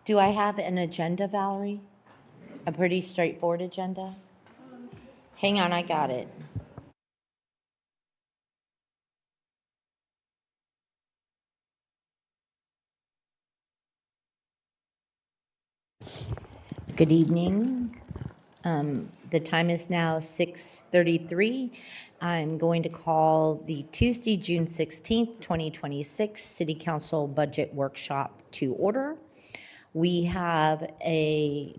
Do I have an agenda, Valerie? A pretty straightforward agenda? Hang on, I got it. Good evening. The time is now 6:33. I'm going to call the Tuesday, June 16th, 2026 City Council Budget Workshop to order. We have a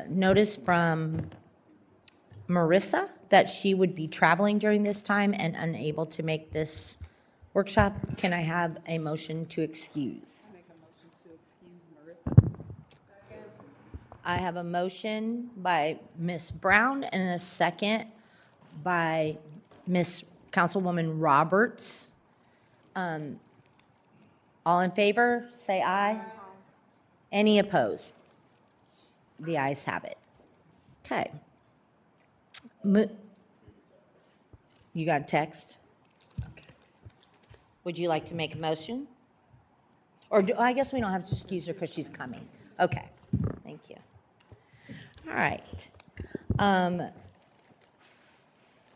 notice from Marissa that she would be traveling during this time and unable to make this workshop. Can I have a motion to excuse? Make a motion to excuse Marissa. I have a motion by Ms. Brown and a second by Ms. Councilwoman Roberts. All in favor, say aye. Any opposed? The ayes have it. Okay. You got a text? Okay. Would you like to make a motion? Or I guess we don't have to excuse her because she's coming. Okay, thank you. All right.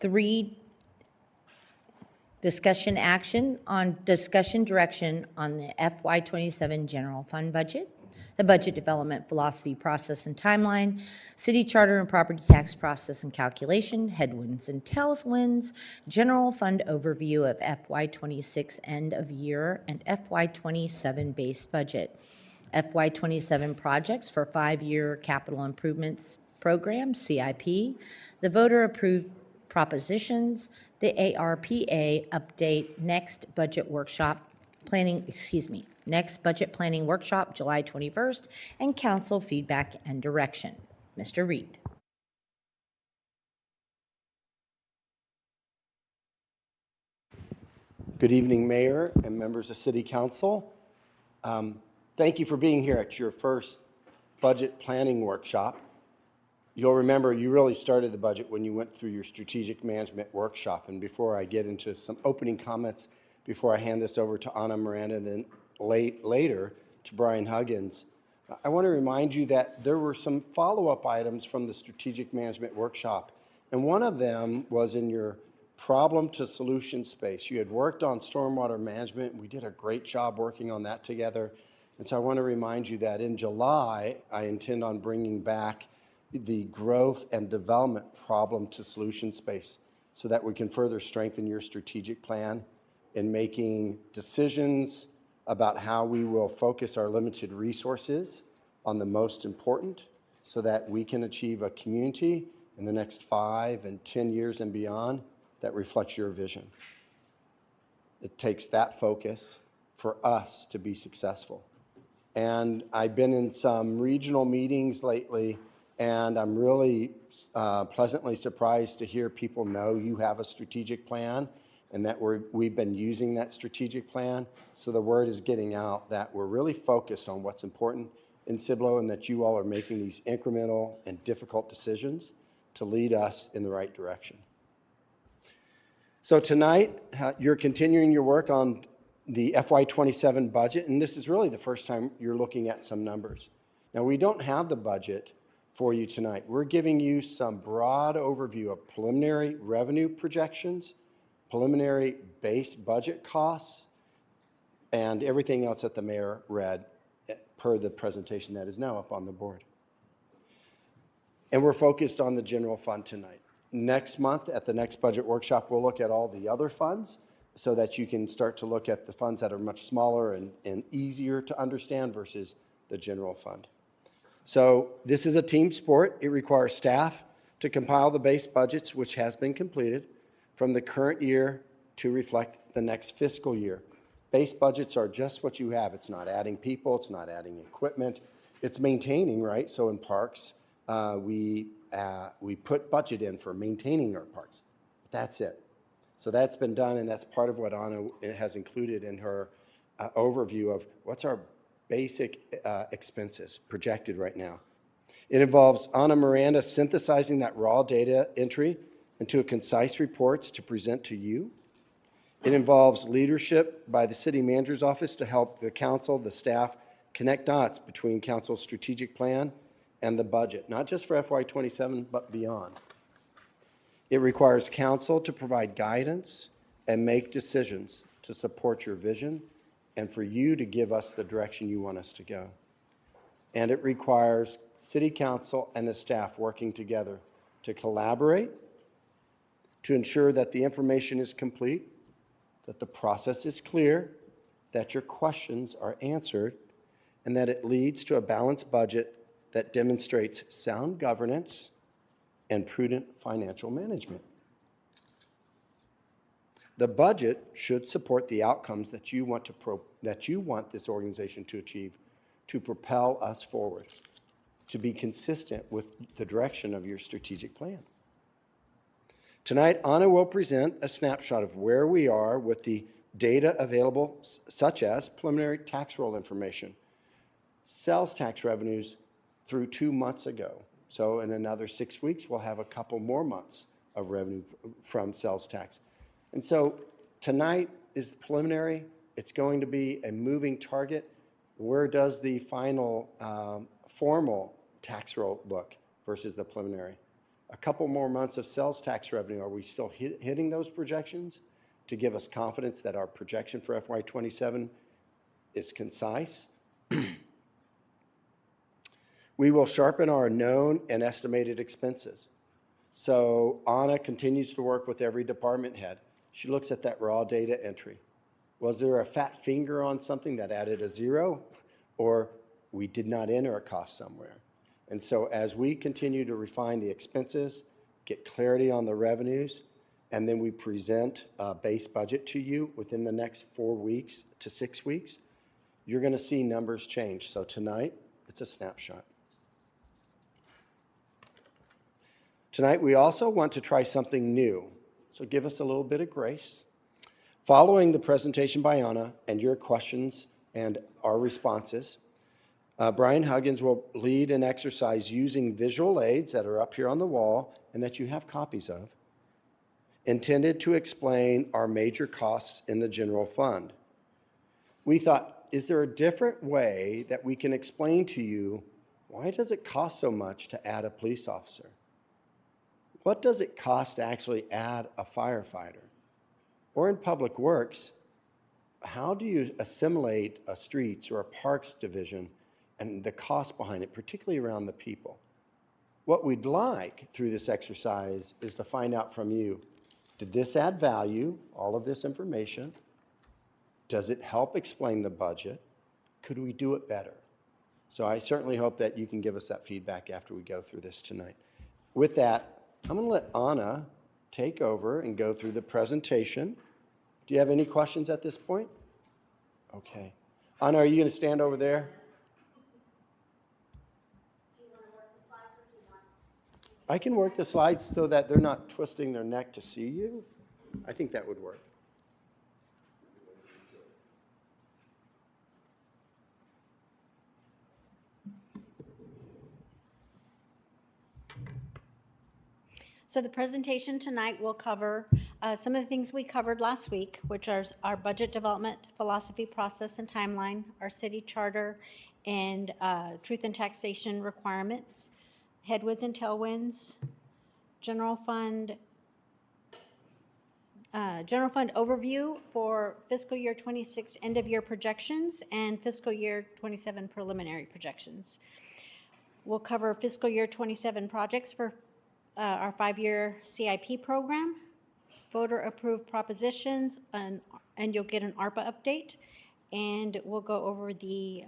3, discussion direction on the FY27 general fund budget, the budget development philosophy, process, and timeline, city charter and property tax process and calculation, headwinds and tailwinds, general fund overview of FY26 end of year and FY27 base budget, FY27 projects for 5-year capital improvements program, CIP, the voter-approved propositions, the ARPA update, next budget planning workshop, July 21st, and council feedback and direction. Mr. Reed. Good evening, Mayor and members of City Council. Thank you for being here at your first budget planning workshop. You'll remember you really started the budget when you went through your strategic management workshop. And before I get into some opening comments, before I hand this over to Anna Miranda and then later to Brian Huggins, I want to remind you that there were some follow-up items from the strategic management workshop. And one of them was in your problem to solution space. You had worked on stormwater management. We did a great job working on that together. And so I want to remind you that in July, I intend on bringing back the growth and development problem to solution space so that we can further strengthen your strategic plan in making decisions about how we will focus our limited resources on the most important so that we can achieve a community in the next 5 and 10 years and beyond that reflects your vision. It takes that focus for us to be successful. And I've been in some regional meetings lately, and I'm really pleasantly surprised to hear people know you have a strategic plan and that we've been using that strategic plan. So the word is getting out that we're really focused on what's important in Cibolo and that you all are making these incremental and difficult decisions to lead us in the right direction. So tonight, you're continuing your work on the FY27 budget, and this is really the first time you're looking at some numbers. Now, we don't have the budget for you tonight. We're giving you some broad overview of preliminary revenue projections, preliminary base budget costs, and everything else that the mayor read per the presentation that is now up on the board. And we're focused on the general fund tonight. Next month, at the next budget workshop, we'll look at all the other funds so that you can start to look at the funds that are much smaller and easier to understand versus the general fund. So this is a team sport. It requires staff to compile the base budgets, which has been completed, from the current year to reflect the next fiscal year. Base budgets are just what you have. It's not adding people. It's not adding equipment. It's maintaining, right? So in parks, we put budget in for maintaining our parks. That's it. So that's been done, and that's part of what Anna has included in her overview of what's our basic expenses projected right now. It involves Anna Miranda synthesizing that raw data entry into a concise reports to present to you. It involves leadership by the city manager's office to help the council, the staff, connect dots between council's strategic plan and the budget, not just for FY27, but beyond. It requires council to provide guidance and make decisions to support your vision and for you to give us the direction you want us to go. And it requires city council and the staff working together to collaborate, to ensure that the information is complete, that the process is clear, that your questions are answered, and that it leads to a balanced budget that demonstrates sound governance and prudent financial management. The budget should support the outcomes that you want this organization to achieve, to propel us forward, to be consistent with the direction of your strategic plan. Tonight, Anna will present a snapshot of where we are with the data available, such as preliminary tax roll information, sales tax revenues through 2 months ago. So in another 6 weeks, we'll have a couple more months of revenue from sales tax. And so tonight is preliminary. It's going to be a moving target. Where does the final formal tax roll look versus the preliminary? A couple more months of sales tax revenue. Are we still hitting those projections to give us confidence that our projection for FY27 is concise? We will sharpen our known and estimated expenses. So Anna continues to work with every department head. She looks at that raw data entry. Was there a fat finger on something that added a 0? Or we did not enter a cost somewhere? And so as we continue to refine the expenses, get clarity on the revenues, and then we present a base budget to you within the next 4 weeks to 6 weeks, you're going to see numbers change. So tonight, it's a snapshot. Tonight, we also want to try something new, so give us a little bit of grace. Following the presentation by Anna and your questions and our responses, Brian Huggins will lead an exercise using visual aids that are up here on the wall and that you have copies of, intended to explain our major costs in the general fund. We thought, is there a different way that we can explain to you why does it cost so much to add a police officer? What does it cost to actually add a firefighter? Or in public works, how do you assimilate a streets or a parks division and the cost behind it, particularly around the people? What we'd like through this exercise is to find out from you, did this add value, all of this information? Does it help explain the budget? Could we do it better? So I certainly hope that you can give us that feedback after we go through this tonight. With that, I'm going to let Anna take over and go through the presentation. Do you have any questions at this point? Okay. Anna, are you going to stand over there? I can work the slides so that they're not twisting their neck to see you. I think that would work. So the presentation tonight will cover some of the things we covered last week, which are our budget development, philosophy, process, and timeline, our city charter, and truth and taxation requirements, headwinds and tailwinds, general fund overview for fiscal year 26 end of year projections and fiscal year 27 preliminary projections. We'll cover fiscal year 27 projects for our 5-year CIP program, voter approved propositions, and you'll get an ARPA update. And we'll go over the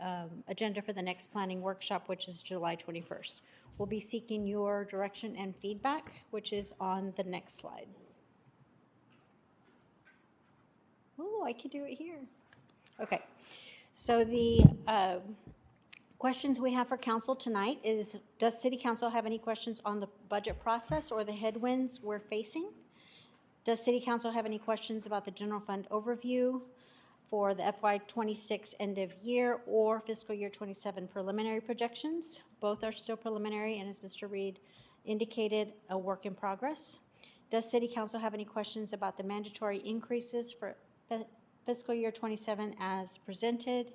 agenda for the next planning workshop, which is July 21st. We'll be seeking your direction and feedback, which is on the next slide. Oh, I can do it here. Okay, so the questions we have for council tonight is, does city council have any questions on the budget process or the headwinds we're facing? Does city council have any questions about the general fund overview for the FY26 end of year or fiscal year 27 preliminary projections? Both are still preliminary, and as Mr. Reed indicated, a work in progress. Does city council have any questions about the mandatory increases for fiscal year 27 as presented?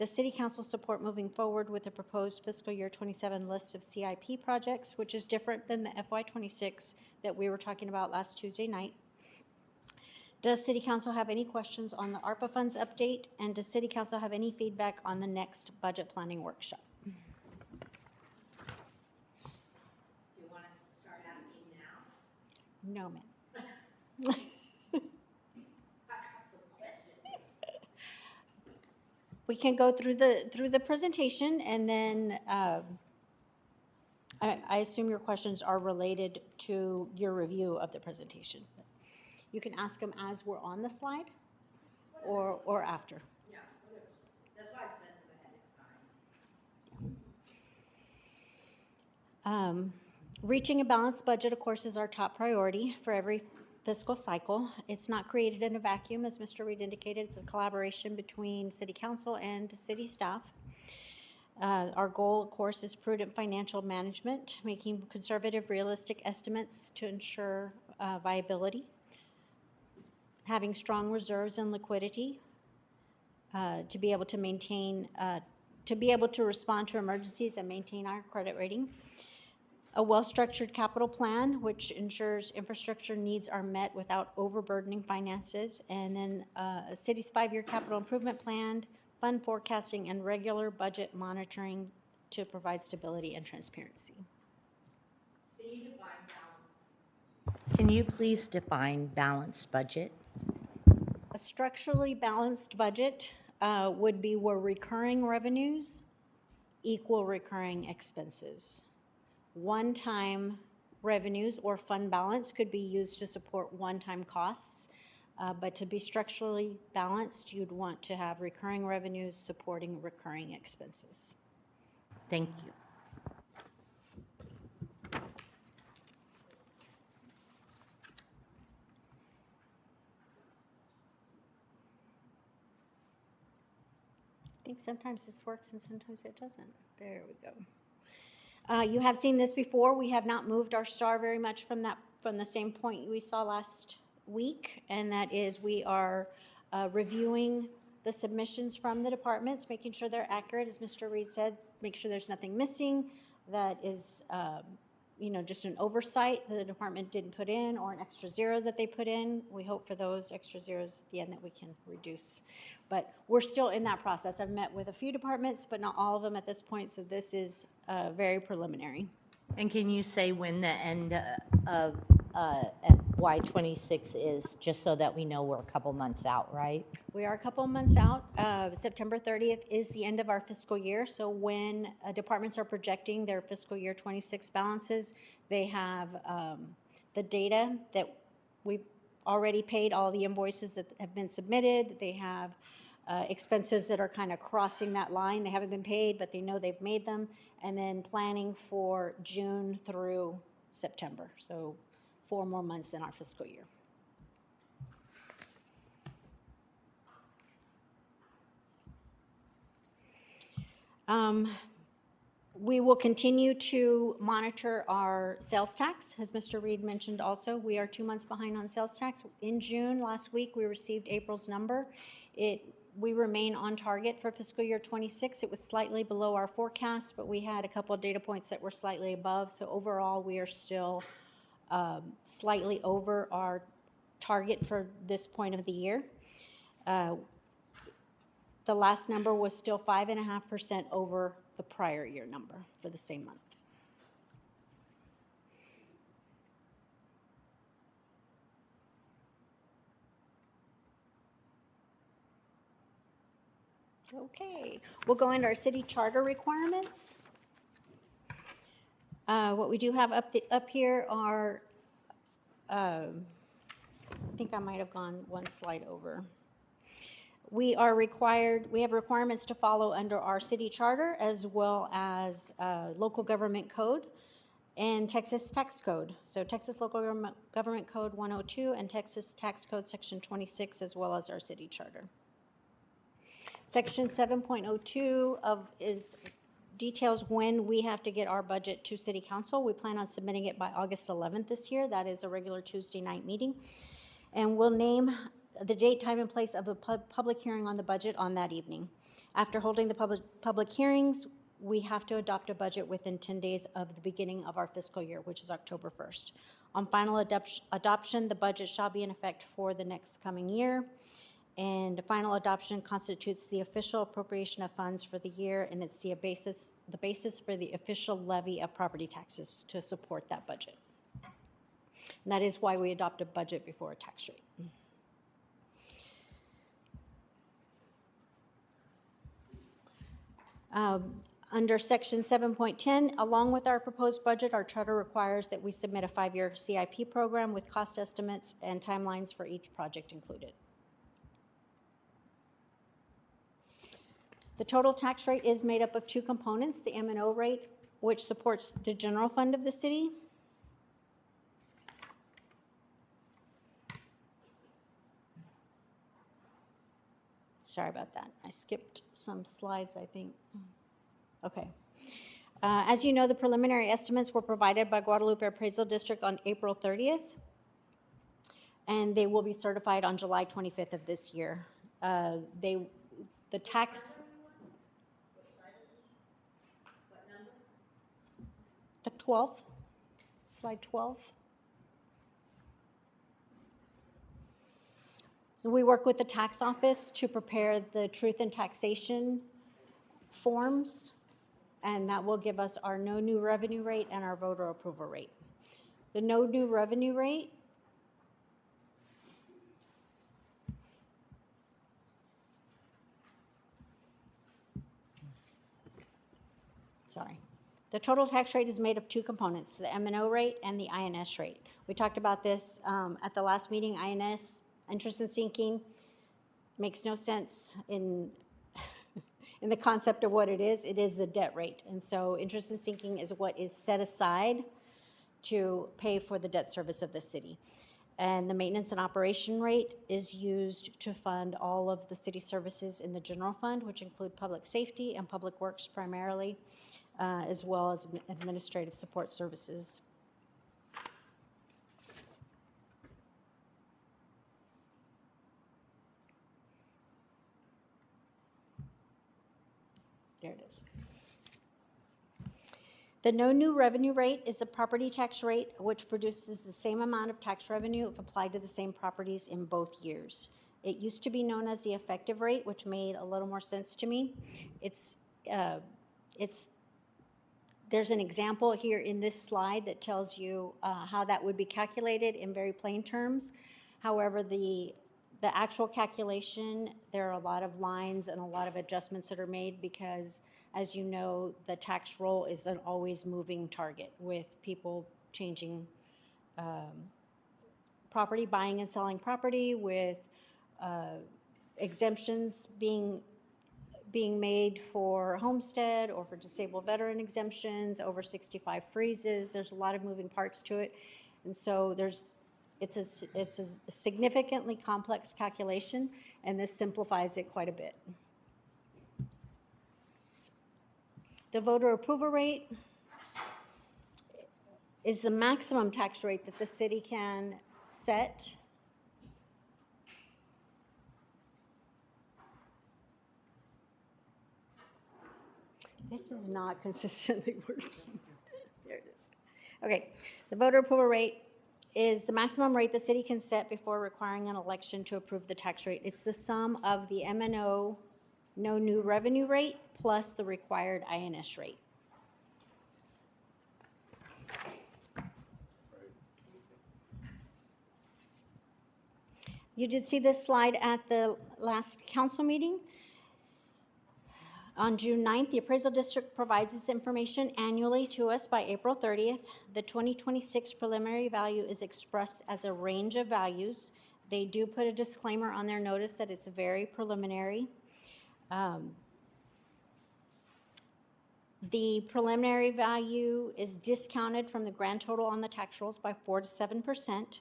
Does City Council support moving forward with the proposed fiscal year 27 list of CIP projects, which is different than the FY26 that we were talking about last Tuesday night? Does City Council have any questions on the ARPA funds update? And does City Council have any feedback on the next budget planning workshop? Do you want us to start asking now? No, ma'am. We can go through the presentation, and then I assume your questions are related to your review of the presentation. You can ask them as we're on the slide or after. Yeah, whatever. That's why I sent them ahead of time. Reaching a balanced budget, of course, is our top priority for every fiscal cycle. It's not created in a vacuum, as Mr. Reed indicated. It's a collaboration between City Council and city staff. Our goal, of course, is prudent financial management, making conservative, realistic estimates to ensure viability, having strong reserves and liquidity to be able to maintain, to be able to respond to emergencies and maintain our credit rating. A well-structured capital plan, which ensures infrastructure needs are met without overburdening finances. And then a city's 5-year capital improvement plan, fund forecasting, and regular budget monitoring to provide stability and transparency. Can you please define balanced budget? A structurally balanced budget would be where recurring revenues equal recurring expenses. One-time revenues or fund balance could be used to support one-time costs, but to be structurally balanced, you'd want to have recurring revenues supporting recurring expenses. Thank you. I think sometimes this works and sometimes it doesn't. There we go. You have seen this before. We have not moved our star very much from the same point we saw last week, and that is we are reviewing the submissions from the departments, making sure they're accurate, as Mr. Reed said, make sure there's nothing missing that is just an oversight that the department didn't put in or an extra zero that they put in. We hope for those extra zeros at the end that we can reduce. But we're still in that process. I've met with a few departments, but not all of them at this point, so this is very preliminary. And can you say when the end of FY26 is, just so that we know we're a couple months out, right? We are a couple months out. September 30th is the end of our fiscal year, so when departments are projecting their fiscal year 26 balances, they have the data that we've already paid, all the invoices that have been submitted. They have expenses that are kind of crossing that line. They haven't been paid, but they know they've made them, and then planning for June through September. So 4 more months in our fiscal year. We will continue to monitor our sales tax. As Mr. Reed mentioned also, we are 2 months behind on sales tax. In June, last week, we received April's number. We remain on target for fiscal year 26. It was slightly below our forecast, but we had a couple of data points that were slightly above. So overall, we are still slightly over our target for this point of the year. The last number was still 5.5% over the prior year number for the same month. Okay, we'll go into our city charter requirements. What we do have up here are, I think I might have gone one slide over. We have requirements to follow under our city charter as well as local government code and Texas tax code. So Texas local government code 102 and Texas tax code section 26 as well as our city charter. Section 7.02 details when we have to get our budget to City Council. We plan on submitting it by August 11th this year. That is a regular Tuesday night meeting. And we'll name the date, time, and place of a public hearing on the budget on that evening. After holding the public hearings, we have to adopt a budget within 10 days of the beginning of our fiscal year, which is October 1st. On final adoption, the budget shall be in effect for the next coming year. And final adoption constitutes the official appropriation of funds for the year, and it's the basis for the official levy of property taxes to support that budget. And that is why we adopt a budget before a tax rate. Under section 7.10, along with our proposed budget, our charter requires that we submit a 5-year CIP program with cost estimates and timelines for each project included. The total tax rate is made up of 2 components, the M&O rate, which supports the general fund of the city. Sorry about that. I skipped some slides, I think. Okay. As you know, the preliminary estimates were provided by Guadalupe Appraisal District on April 30th, and they will be certified on July 25th of this year. The tax... The 12th, slide 12. So we work with the tax office to prepare the truth in taxation forms, and that will give us our no new revenue rate and our voter approval rate. The no new revenue rate The total tax rate is made of 2 components, the M&O rate and the INS rate. We talked about this at the last meeting. INS, interest and sinking, makes no sense in the concept of what it is. It is the debt rate. And so interest and sinking is what is set aside to pay for the debt service of the city. And the maintenance and operation rate is used to fund all of the city services in the general fund, which include public safety and public works primarily, as well as administrative support services. There it is. The no new revenue rate is a property tax rate which produces the same amount of tax revenue if applied to the same properties in both years. It used to be known as the effective rate, which made a little more sense to me. There's an example here in this slide that tells you how that would be calculated in very plain terms. However, the actual calculation, there are a lot of lines and a lot of adjustments that are made because, as you know, the tax roll is an always moving target with people changing property, buying and selling property, with exemptions being made for homestead or for disabled veteran exemptions, over 65 freezes. There's a lot of moving parts to it. And so it's a significantly complex calculation, and this simplifies it quite a bit. The voter approval rate is the maximum tax rate that the city can set. This is not consistently working. There it is. Okay, the voter approval rate is the maximum rate the city can set before requiring an election to approve the tax rate. It's the sum of the M&O no new revenue rate plus the required INS rate. You did see this slide at the last council meeting. On June 9th, the appraisal district provides this information annually to us by April 30th. The 2026 preliminary value is expressed as a range of values. They do put a disclaimer on their notice that it's very preliminary. The preliminary value is discounted from the grand total on the tax rolls by 4 to 7%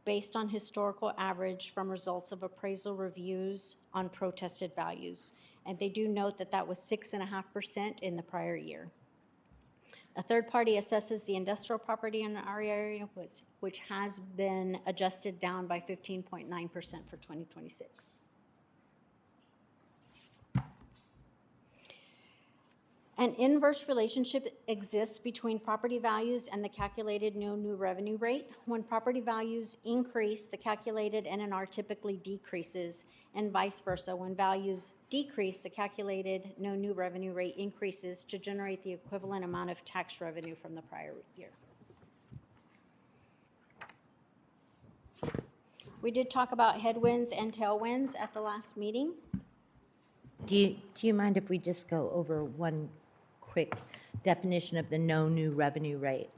based on historical average from results of appraisal reviews on protested values. And they do note that that was 6.5% in the prior year. A third party assesses the industrial property in our area, which has been adjusted down by 15.9% for 2026. An inverse relationship exists between property values and the calculated no new revenue rate. When property values increase, the calculated NNR typically decreases, and vice versa. When values decrease, the calculated no new revenue rate increases to generate the equivalent amount of tax revenue from the prior year. We did talk about headwinds and tailwinds at the last meeting. Do you mind if we just go over one quick definition of the no new revenue rate?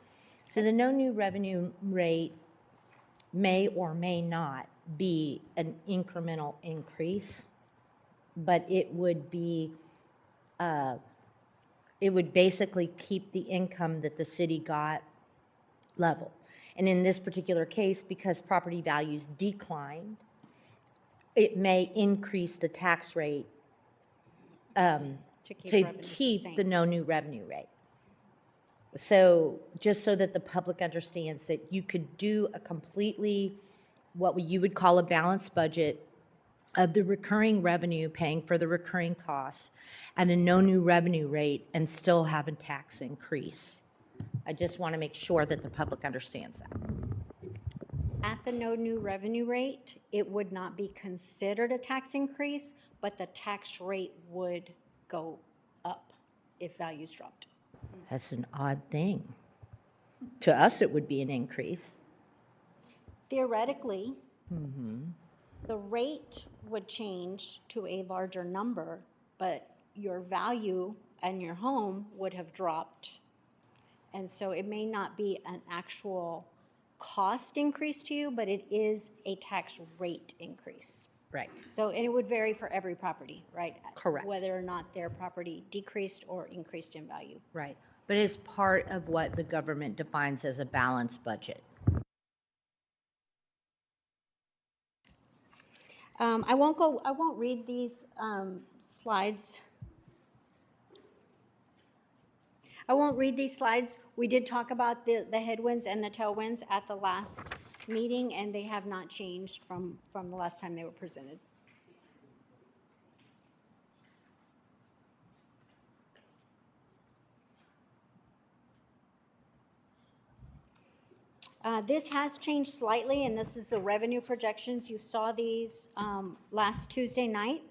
So the no new revenue rate may or may not be an incremental increase, but it would be, it would basically keep the income that the city got level. And in this particular case, because property values declined, it may increase the tax rate To to revenues the keep same. the no new revenue rate. So just so that the public understands that you could do a completely, what you would call a balanced budget of the recurring revenue paying for the recurring costs and a no new revenue rate and still have a tax increase. I just want to make sure that the public understands that. At the no new revenue rate, it would not be considered a tax increase, but the tax rate would go up if values dropped. That's an odd thing. To us, it would be an increase. Theoretically, the rate would change to a larger number, but your value and your home would have dropped. And so it may not be an actual cost increase to you, but it is a tax rate increase. Right. So, and it would vary for every property, right? Correct. Whether or not their property decreased or increased in value. Right. But it's part of what the government defines as a balanced budget. I won't read these slides. I won't read these slides. We did talk about the headwinds and the tailwinds at the last meeting, and they have not changed from the last time they were presented. This has changed slightly, and this is the revenue projections. You saw these last Tuesday night.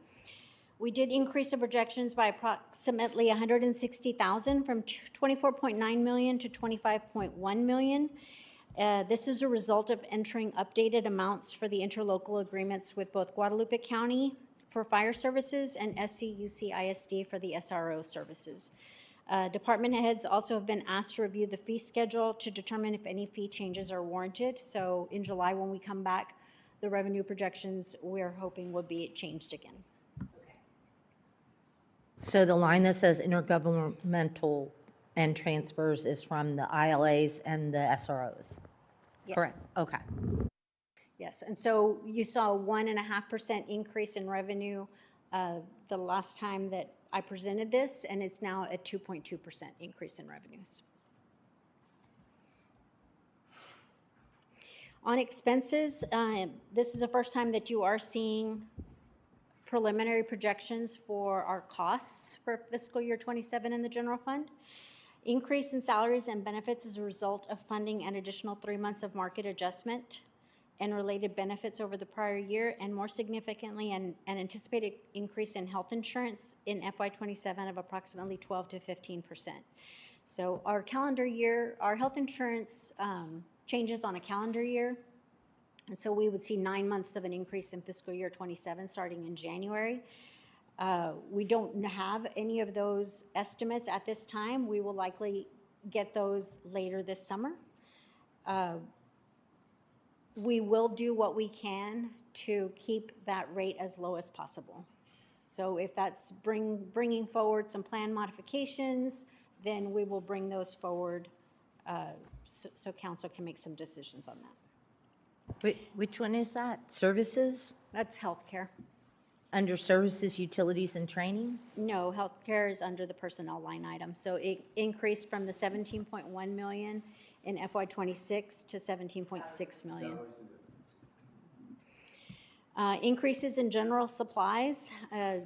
We did increase the projections by approximately 160,000 from 24.9 million to 25.1 million. This is a result of entering updated amounts for the interlocal agreements with both Guadalupe County for fire services and SCUC ISD for the SRO services. Department heads also have been asked to review the fee schedule to determine if any fee changes are warranted. So in July, when we come back, the revenue projections we're hoping will be changed again. So the line that says intergovernmental and transfers is from the ILAs and the SROs? Yes. Correct. Okay. Yes, and so you saw a 1.5% increase in revenue the last time that I presented this, and it's now a 2.2% increase in revenues. On expenses, this is the first time that you are seeing preliminary projections for our costs for fiscal year 27 in the general fund. Increase in salaries and benefits is a result of funding an additional 3 months of market adjustment and related benefits over the prior year, and more significantly, an anticipated increase in health insurance in FY27 of approximately 12 to 15%. So our calendar year, our health insurance changes on a calendar year, and so we would see 9 months of an increase in fiscal year 27 starting in January. We don't have any of those estimates at this time. We will likely get those later this summer. We will do what we can to keep that rate as low as possible. So if that's bringing forward some plan modifications, then we will bring those forward so council can make some decisions on that. Which one is that? Services? That's healthcare. Under services, utilities, and training? No, healthcare is under the personnel line item. So it increased from the 17.1 million in FY26 to 17.6 million. Increases in general supplies,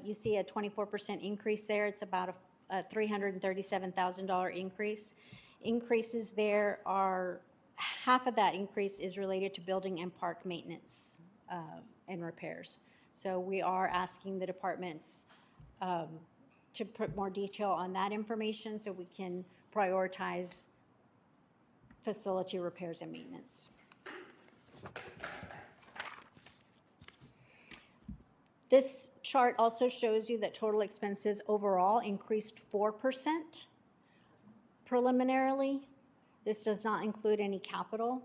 you see a 24% increase there. It's about a $337,000 increase. Increases there are, half of that increase is related to building and park maintenance and repairs. So we are asking the departments to put more detail on that information so we can prioritize facility repairs and maintenance. This chart also shows you that total expenses overall increased 4% preliminarily. This does not include any capital.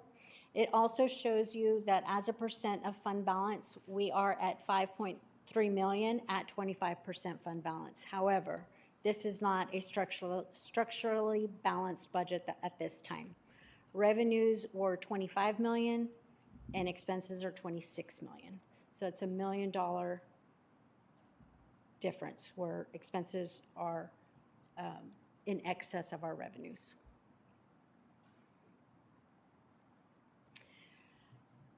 It also shows you that as a percent of fund balance, we are at 5.3 million at 25% fund balance. However, this is not a structurally balanced budget at this time. Revenues were 25 million and expenses are 26 million. So it's $1 million difference where expenses are in excess of our revenues.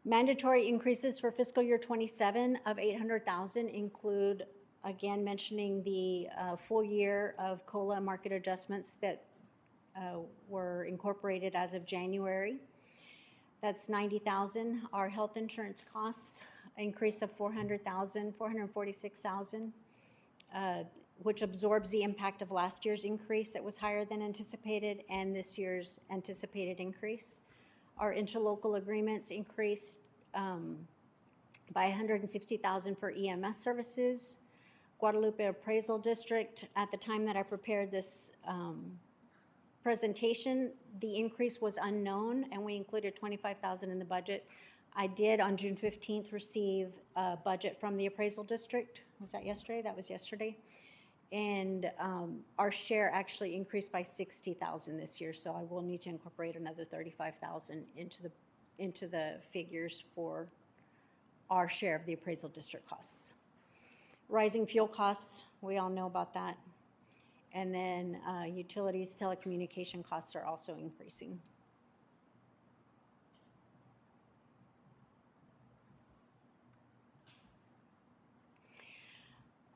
Mandatory increases for fiscal year 27 of 800,000 include, again, mentioning the full year of COLA market adjustments that were incorporated as of January. That's 90,000. Our health insurance costs increase of 400,000, 446,000, which absorbs the impact of last year's increase that was higher than anticipated and this year's anticipated increase. Our interlocal agreements increased by 160,000 for EMS services. Guadalupe Appraisal District, at the time that I prepared this presentation, the increase was unknown and we included 25,000 in the budget. I did on June 15th receive a budget from the appraisal district. Was that yesterday? That was yesterday. And our share actually increased by 60,000 this year, so I will need to incorporate another 35,000 into the figures for our share of the appraisal district costs. Rising fuel costs, we all know about that. And then utilities, telecommunication costs are also increasing.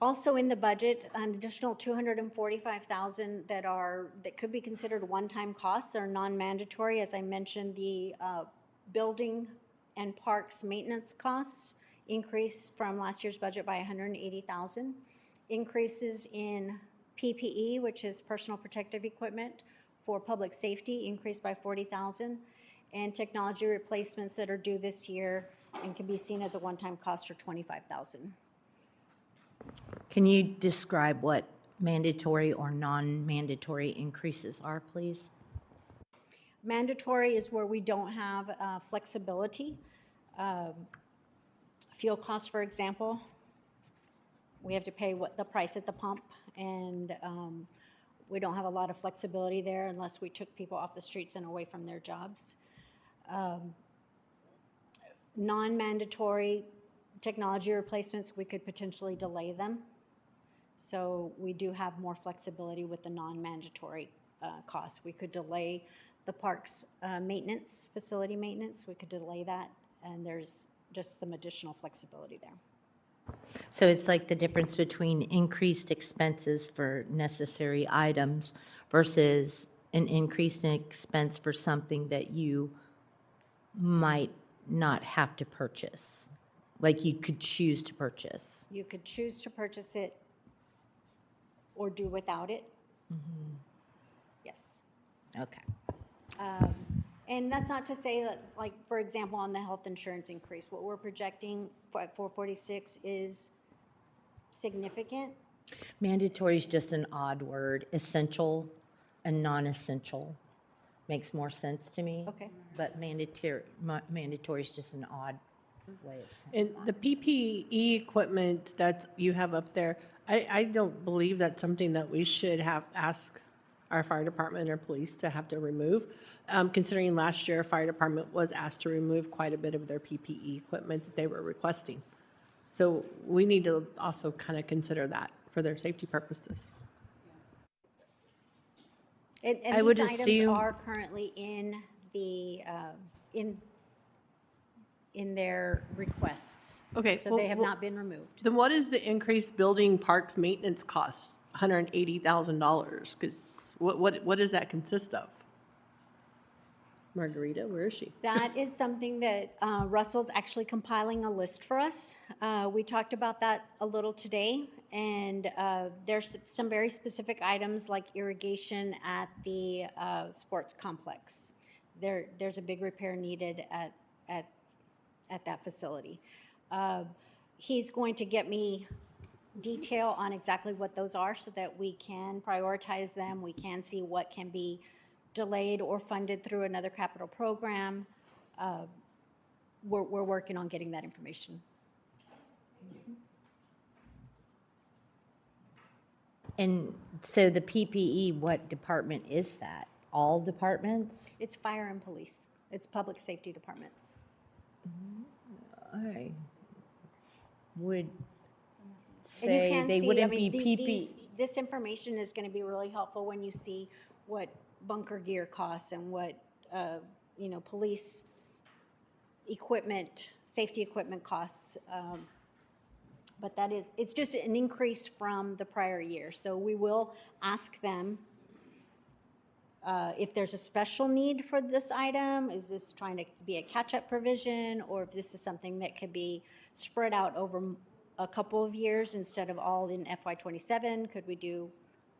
Also in the budget, an additional 245,000 that could be considered one-time costs are non-mandatory. As I mentioned, the building and parks maintenance costs increased from last year's budget by 180,000. Increases in PPE, which is personal protective equipment for public safety, increased by 40,000. And technology replacements that are due this year and can be seen as a one-time cost are 25,000. Can you describe what mandatory or non-mandatory increases are, please? Mandatory is where we don't have flexibility. Fuel costs, for example, we have to pay what the price at the pump, and we don't have a lot of flexibility there unless we took people off the streets and away from their jobs. Non-mandatory technology replacements, we could potentially delay them. So we do have more flexibility with the non-mandatory costs. We could delay the parks maintenance, facility maintenance. We could delay that, and there's just some additional flexibility there. So it's like the difference between increased expenses for necessary items versus an increased expense for something that you might not have to purchase. Like you could choose to purchase. You could choose to purchase it or do without it. Mm-hmm. Yes. Okay. And that's not to say that, like, for example, on the health insurance increase, what we're projecting at 446 is significant. Mandatory is just an odd word. Essential and non-essential makes more sense to me. Okay. But mandatory is just an odd way of saying And the PPE equipment that you have up there, I don't believe that's something that we should have asked our fire department or police to have to remove, considering last year, fire department was asked to remove quite a bit of their PPE equipment that they were requesting. So we need to also kind of consider that for their safety purposes. And I would these items assume- are currently in the in their requests. Okay, So well- they have well- not been removed. Then what is the increased building parks maintenance cost? $180,000? Because what does that consist of? Margarita, where is she? That is something that Russell's actually compiling a list for us. We talked about that a little today, and there's some very specific items like irrigation at the sports complex. There's a big repair needed at that facility. He's going to get me detail on exactly what those are so that we can prioritize them. We can see what can be delayed or funded through another capital program. We're working on getting that information. And so the PPE, what department is that? All departments? It's fire and police. It's public safety departments. I would And you say can they see, I wouldn't mean, be PPE. this information is going to be really helpful when you see what bunker gear costs and what, police equipment, safety equipment costs. But it's just an increase from the prior year. So we will ask them if there's a special need for this item. Is this trying to be a catch-up provision, or if this is something that could be spread out over a couple of years instead of all in FY27? Could we do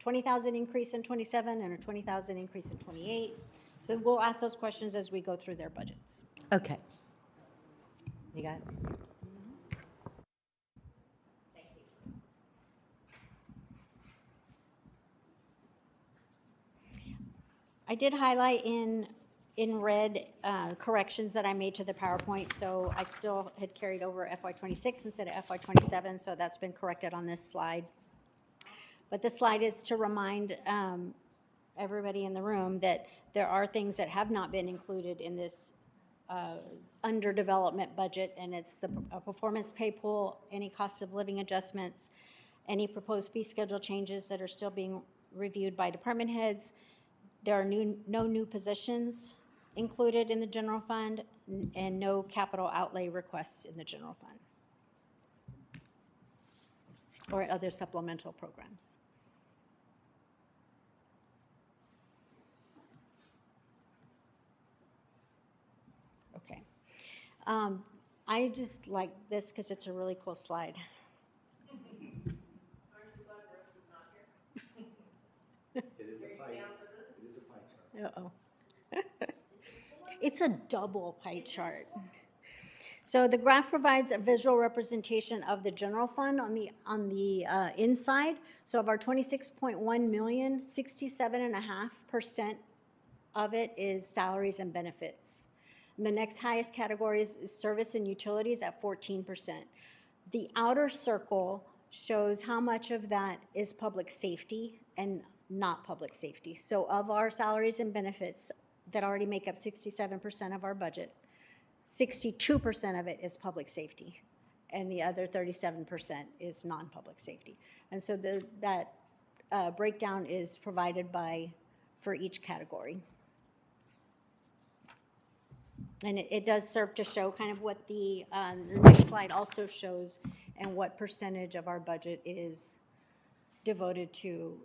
20,000 increase in 27 and a 20,000 increase in 28? So we'll ask those questions as we go through their budgets. Okay. You got it? I did highlight in red corrections that I made to the PowerPoint, so I still had carried over FY26 instead of FY27, so that's been corrected on this slide. But this slide is to remind everybody in the room that there are things that have not been included in this under development budget, and it's the performance pay pool, any cost of living adjustments, any proposed fee schedule changes that are still being reviewed by department heads. There are no new positions included in the general fund, and no capital outlay requests in the general fund or other supplemental programs. Okay. I just like this because it's a really cool slide. It is a pie chart. Uh-oh. It's a double pie chart. So the graph provides a visual representation of the general fund on the inside. So of our 26.1 million, 67.5% of it is salaries and benefits. And the next highest category is service and utilities at 14%. The outer circle shows how much of that is public safety and not public safety. So of our salaries and benefits that already make up 67% of our budget, 62% of it is public safety, and the other 37% is non-public safety. And so that breakdown is provided for each category. And it does serve to show kind of what the next slide also shows, and what percentage of our budget is devoted to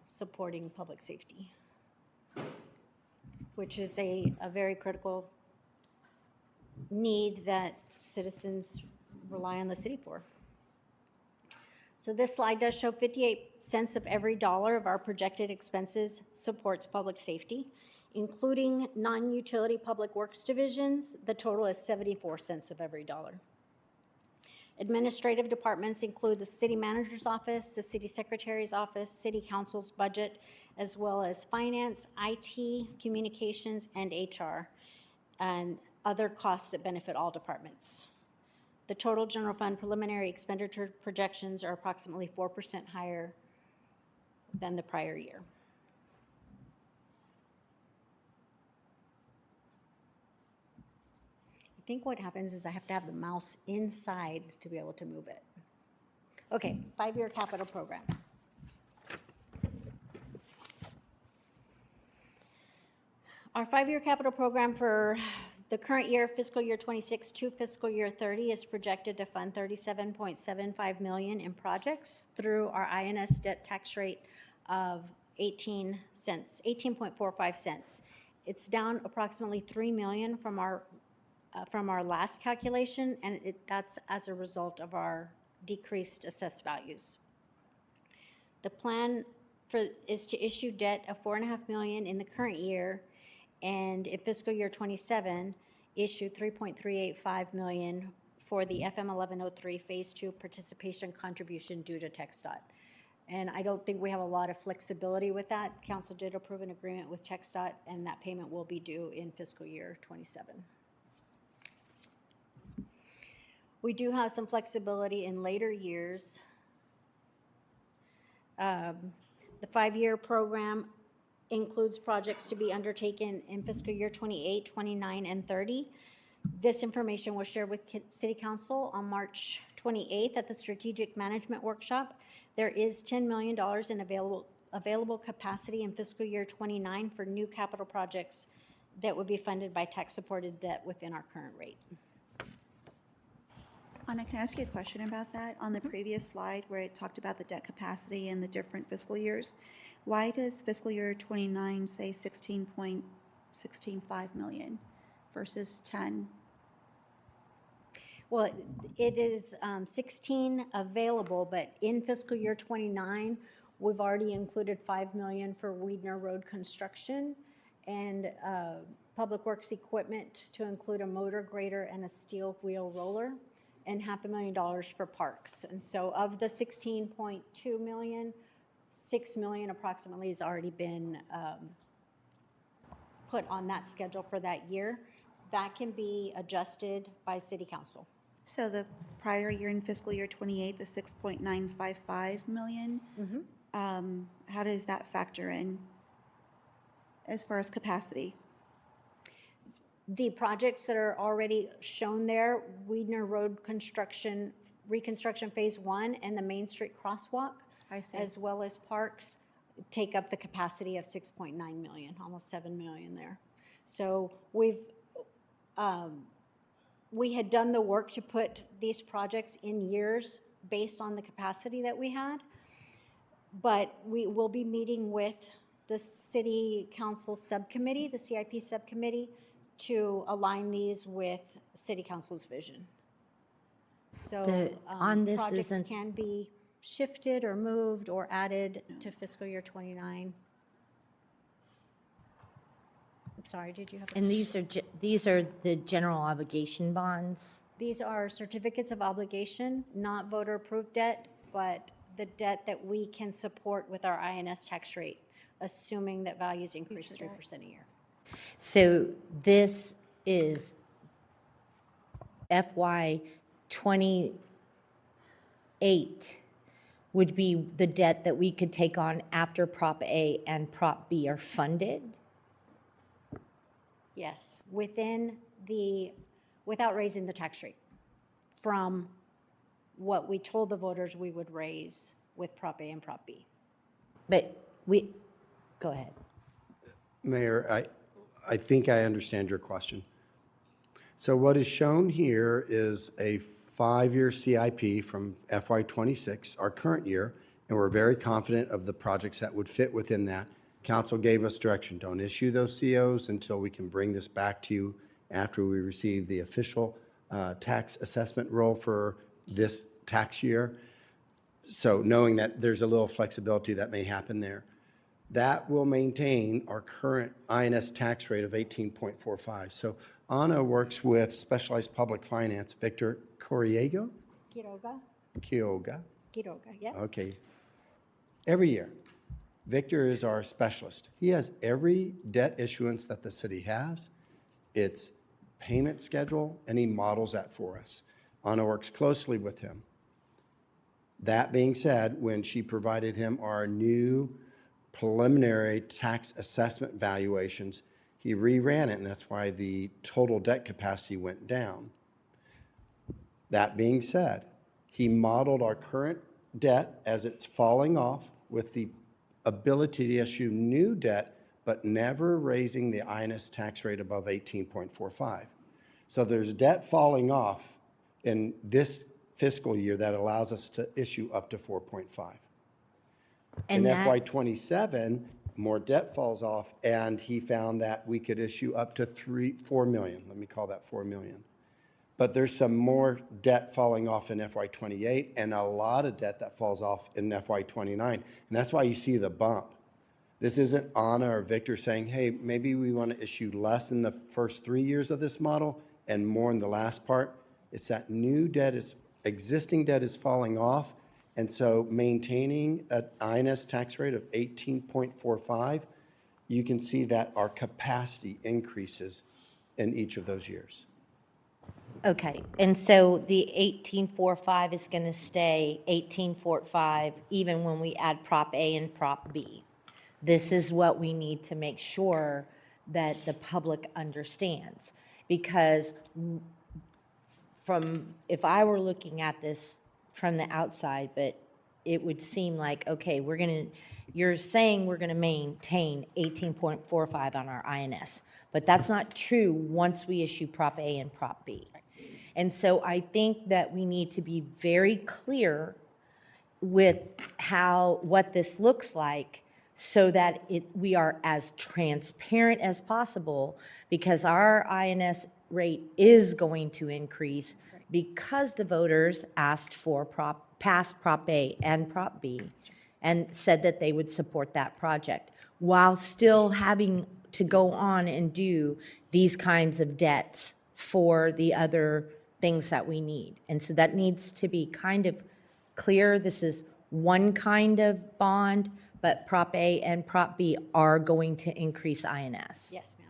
supporting public safety, which is a very critical need that citizens rely on the city for. So this slide does show 58 cents of every dollar of our projected expenses supports public safety. Including non-utility public works divisions, the total is 74 cents of every dollar. Administrative departments include the city manager's office, the city secretary's office, city council's budget, as well as finance, IT, communications, and HR, and other costs that benefit all departments. The total general fund preliminary expenditure projections are approximately 4% higher than the prior year. I think what happens is I have to have the mouse inside to be able to move it. Okay, 5-year capital program. Our 5-year capital program for The current year, fiscal year 26 to fiscal year 30 is projected to fund 37.75 million in projects through our INS debt tax rate of 18 cents, 18.45 cents. It's down approximately 3 million from our last calculation, and that's as a result of our decreased assessed values. The plan is to issue debt of $4.5 million in the current year, and in fiscal year 27, issue $3.385 million for the FM 1103 Phase 2 participation contribution due to TxDOT. And I don't think we have a lot of flexibility with that. Council did approve an agreement with TxDOT, and that payment will be due in fiscal year 27. We do have some flexibility in later years. The 5-year program includes projects to be undertaken in fiscal year 28, 29, and 30. This information was shared with City Council on March 28th at the Strategic Management Workshop. There is $10 million in available capacity in fiscal year 29 for new capital projects that would be funded by tax-supported debt within our current rate. Anna, can I ask you a question about that? On the previous slide where it talked about the debt capacity and the different fiscal years, why does fiscal year 29 say 16.165 million versus 10? Well, it is 16 available, but in fiscal year 29, we've already included 5 million for Weidner Road construction and public works equipment to include a motor grader and a steel wheel roller, and $500,000 for parks. And so of the 16.2 million, 6 million approximately has already been put on that schedule for that year. That can be adjusted by City Council. So the prior year in fiscal year 28, the 6.955 million, how does that factor in as far as capacity? The projects that are already shown there, Weidner Road construction, reconstruction phase 1, and the Main Street crosswalk, I see. as well as parks, take up the capacity of 6.9 million, almost 7 million there. So we had done the work to put these projects in years based on the capacity that we had, but we will be meeting with the City Council subcommittee, the CIP subcommittee, to align these with City Council's vision. So on this projects isn't- can be shifted or moved or added to fiscal year 29. I'm sorry, did you have? And these are the general obligation bonds? These are certificates of obligation, not voter-approved debt, but the debt that we can support with our INS tax rate, assuming that values increase 3% a year. So this is FY 28 would be the debt that we could take on after Prop A and Prop B are funded? Yes, without raising the tax rate from what we told the voters we would raise with Prop A and Prop B. But go ahead. Mayor, I think I understand your question. So what is shown here is a 5-year CIP from FY 26, our current year, and we're very confident of the projects that would fit within that. Council gave us direction, don't issue those COs until we can bring this back to you after we receive the official tax assessment roll for this tax year. So knowing that there's a little flexibility that may happen there. That will maintain our current INS tax rate of 18.45. So Anna works with Specialized Public Finance, Victor Quiroga? Quiroga, yeah. Okay. Every year, Victor is our specialist. He has every debt issuance that the city has, its payment schedule, and he models that for us. Anna works closely with him. That being said, when she provided him our new preliminary tax assessment valuations, he reran it, and that's why the total debt capacity went down. That being said, he modeled our current debt as it's falling off with the ability to issue new debt, but never raising the INS tax rate above 18.45. So there's debt falling off in this fiscal year that allows us to issue up to 4.5. And In that- FY '27, more debt falls off, and he found that we could issue up to 4 million. Let me call that 4 million. But there's some more debt falling off in FY '28 and a lot of debt that falls off in FY '29. And that's why you see the bump. This isn't Anna or Victor saying, hey, maybe we want to issue less in the first 3 years of this model and more in the last part. It's that existing debt is falling off. And so maintaining an INS tax rate of 18.45, you can see that our capacity increases in each of those years. Okay, and so the 1845 is going to stay 1845 even when we add Prop A and Prop B. This is what we need to make sure that the public understands. Because if I were looking at this from the outside, but it would seem like, okay, you're saying we're gonna maintain 18.45 on our INS, but that's not true once we issue Prop A and Prop B. And so I think that we need to be very clear with what this looks like so that we are as transparent as possible, because our INS rate is going to increase because the voters asked for passed Prop A and Prop B and said that they would support that project while still having to go on and do these kinds of debts for the other things that we need. And so that needs to be kind of clear. This is one kind of bond, but Prop A and Prop B are going to increase INS. Yes, ma'am.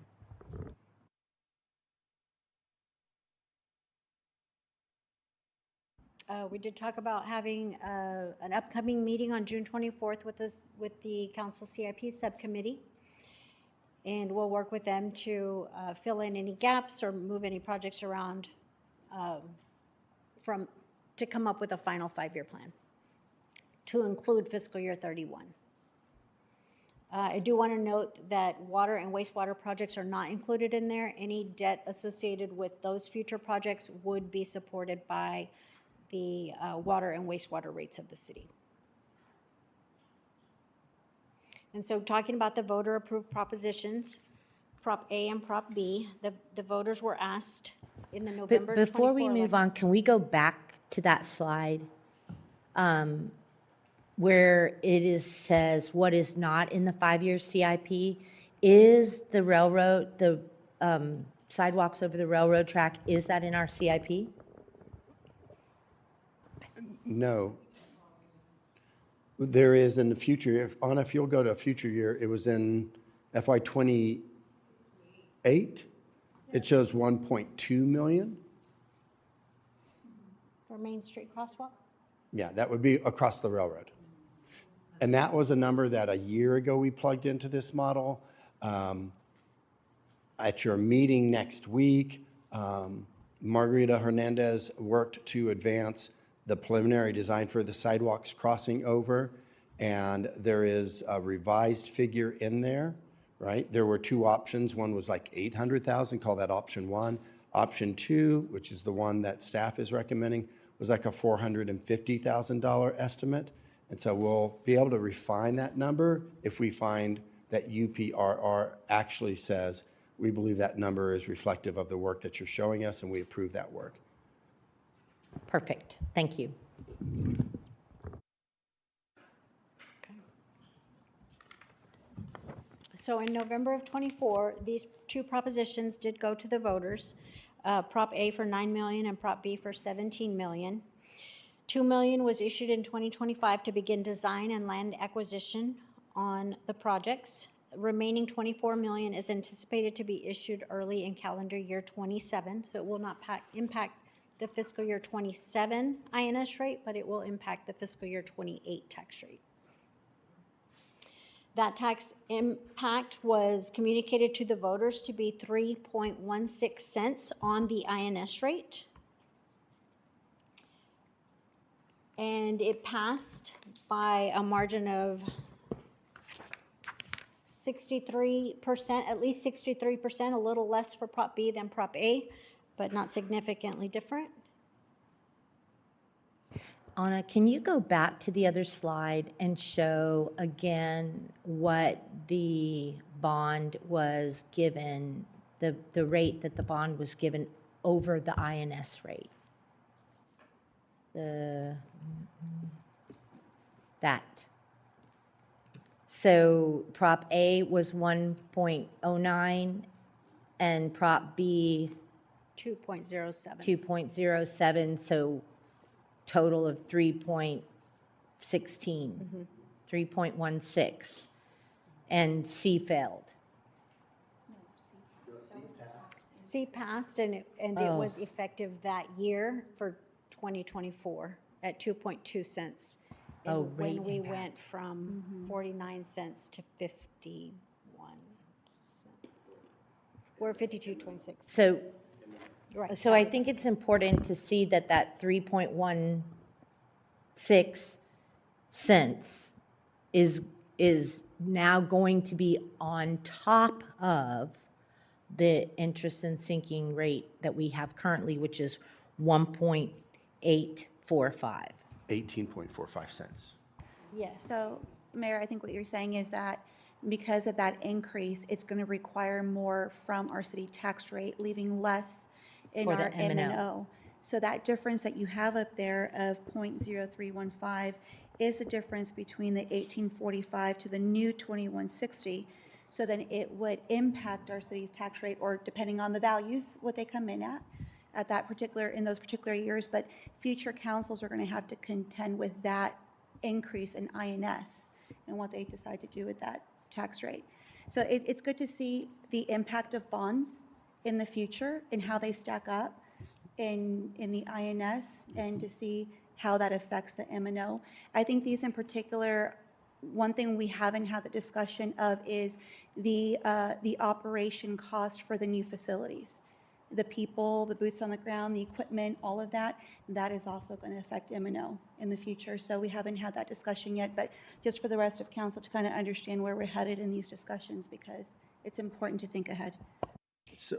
We did talk about having an upcoming meeting on June 24th with the Council CIP Subcommittee. And we'll work with them to fill in any gaps or move any projects around to come up with a final 5-year plan to include fiscal year 31. I do want to note that water and wastewater projects are not included in there. Any debt associated with those future projects would be supported by the water and wastewater rates of the city. And so talking about the voter-approved propositions, Prop A and Prop B, the voters were asked in the November 24 Before we move election. on, can we go back to that slide where says what is not in the 5-year CIP? Is the railroad, the sidewalks over the railroad track, is that in our CIP? No. There is in the future, if you'll go to a future year, it was in FY '28. It shows 1.2 million. For Main Street crosswalk? Yeah, that would be across the railroad. And that was a number that a year ago we plugged into this model. At your meeting next week, Margarita Hernandez worked to advance the preliminary design for the sidewalks crossing over, and there is a revised figure in there, right? There were two options. One was like 800,000, call that option 1. Option 2, which is the one that staff is recommending, was like a $450,000 estimate. And so we'll be able to refine that number if we find that UPRR actually says, we believe that number is reflective of the work that you're showing us, and we approve that work. Perfect, thank you. So in November of '24, these two propositions did go to the voters. Prop A for $9 million and Prop B for $17 million. $2 million was issued in 2025 to begin design and land acquisition on the projects. Remaining $24 million is anticipated to be issued early in calendar year '27, so it will not impact the fiscal year '27 INS rate, but it will impact the fiscal year '28 tax rate. That tax impact was communicated to the voters to be 3.16 cents on the INS rate. And it passed by a margin of 63%, at least 63%, a little less for Prop B than Prop A. but not significantly different. Anna, can you go back to the other slide and show again what the bond was given, the rate that the bond was given over the INS rate? That. So Prop A was 1.09 and Prop B 2.07. 2.07, so total of 3.16, 3.16. And C failed. C passed, and it was effective that year for 2024 at 2.2 cents. And Oh, when rate we impact. went from 49 cents to 51 cents. We're 52.26. So, Right. so I think it's important to see that that 3.16 cents is now going to be on top of the interest and sinking rate that we have currently, which is 1.845. 18.45 cents. Yes. So, Mayor, I think what you're saying is that because of that increase, it's going to require more from our city tax rate, leaving less in For the our M&O. M&O. So that difference that you have up there of 0.0315 is the difference between the 1845 to the new 2160. So then it would impact our city's tax rate, or depending on the values, what they come in at that particular, in those particular years. But future councils are going to have to contend with that increase in INS and what they decide to do with that tax rate. So it's good to see the impact of bonds in the future and how they stack up in the INS, and to see how that affects the M&O. I think these in particular, one thing we haven't had the discussion of is the operation cost for the new facilities. The people, the boots on the ground, the equipment, all of that, that is also going to affect M&O in the future. So we haven't had that discussion yet, but just for the rest of council to kind of understand where we're headed in these discussions, because it's important to think ahead. So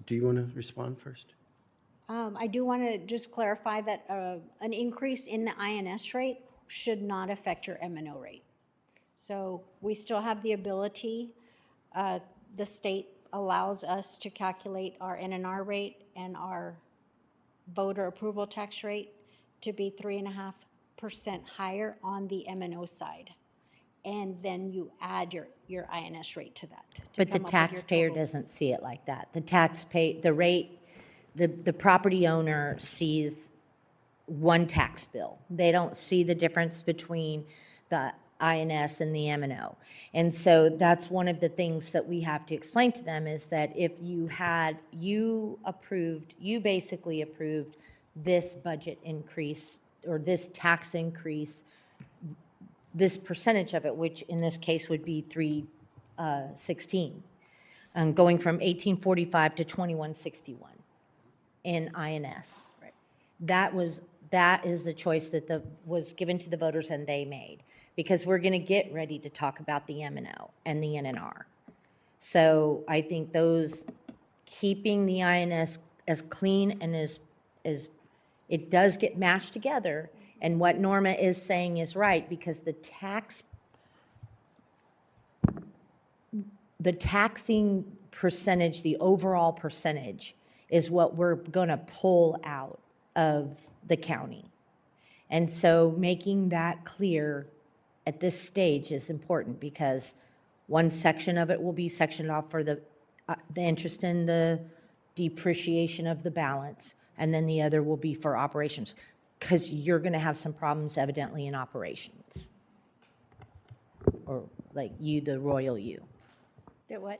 do you want to respond first? I do want to just clarify that an increase in the INS rate should not affect your M&O rate. So we still have the ability, the state allows us to calculate our NNR rate and our voter approval tax rate to be 3.5% higher on the M&O side. And then you add your INS rate to that. to But the come up with your taxpayer total. doesn't see it like that. The rate, the property owner sees one tax bill. They don't see the difference between the INS and the M&O. And so that's one of the things that we have to explain to them, is that if you basically approved this budget increase or this tax increase, this percentage of it, which in this case would be 316, going from 1845 to 2161 in INS. Right. That is the choice that was given to the voters and they made, because we're going to get ready to talk about the M&O and the NNR. So I think keeping the INS as clean and as it does get mashed together, and what Norma is saying is right, because the taxing percentage, the overall percentage, is what we're going to pull out of the county. And so making that clear at this stage is important, because one section of it will be sectioned off for the interest and the depreciation of the balance, and then the other will be for operations, because you're going to have some problems evidently in operations. Or like the royal you. The what?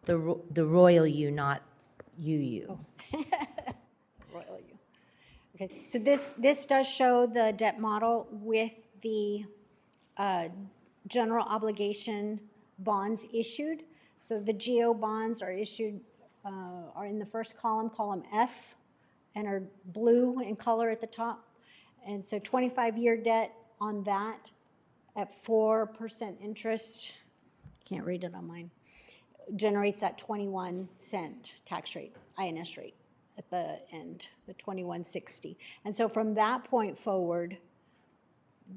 The royal you, not you. Royal U. Okay, so this does show the debt model with the general obligation bonds issued. So the GO bonds are issued, are in the first column, column F, and are blue in color at the top. And so 25-year debt on that at 4% interest, can't read it on mine, generates that 21-cent tax rate. INS rate at the end, the 2160. And so from that point forward,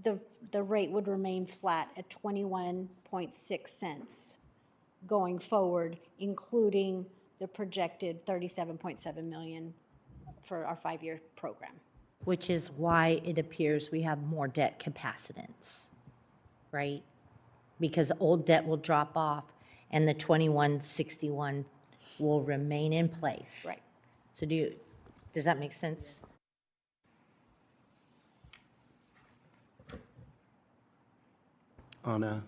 the rate would remain flat at 21.6 cents going forward, including the projected 37.7 million for our 5-year program. Which is why it appears we have more debt capacitance, right? Because old debt will drop off and the 2161 will remain in place. Right. So does that make sense? Anna,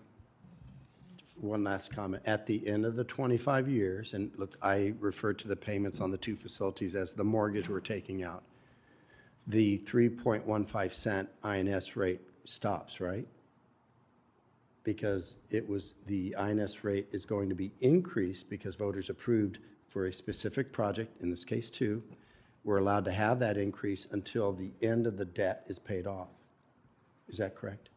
one last comment. At the end of the 25 years, and I refer to the payments on the two facilities as the mortgage we're taking out, the 3.15 cent INS rate stops, right? Because the INS rate is going to be increased because voters approved for a specific project, in this case two. We're allowed to have that increase until the end of the debt is paid off. Is that correct?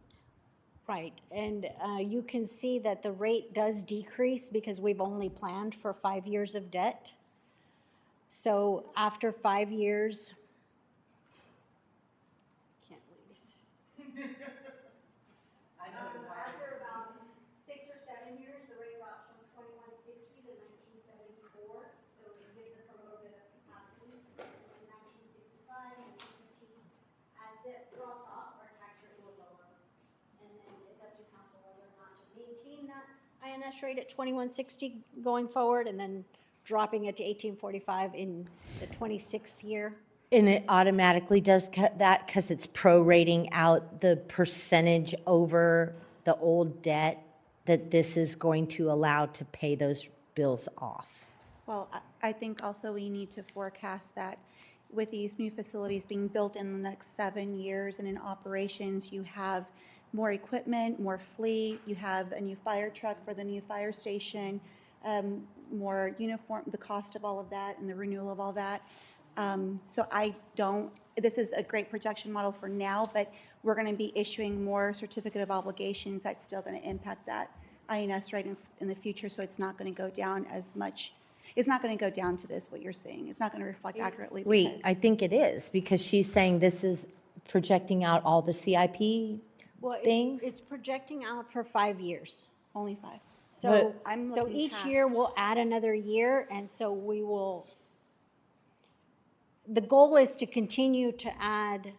Right, and you can see that the rate does decrease because we've only planned for 5 years of debt. So after 5 years, can't read it. After about 6 or 7 years, the rate drops from 2160 to 1974. So it gives us a little bit of capacity. In 1965 and 1950, as debt drops off, our tax rate will lower. And then it's up to council whether or not to maintain that INS rate at 2160 going forward, and then dropping it to 1845 in the 26th year. And it automatically does that because it's prorating out the percentage over the old debt that this is going to allow to pay those bills off. Well, I think also we need to forecast that with these new facilities being built in the next 7 years and in operations, you have more equipment, more fleet, you have a new fire truck for the new fire station, more uniform, the cost of all of that and the renewal of all that. So this is a great projection model for now, but we're going to be issuing more certificate of obligations that's still going to impact that INS rate in the future, so it's not going to go down as much. It's not going to go down to this, what you're saying. It's not going to reflect accurately. Wait, because I think it is because she's saying this is projecting out all the CIP Well, things. it's projecting out for 5 years. only 5. So, I'm so looking each year past. we'll add another year, and so we will, the goal is to continue to add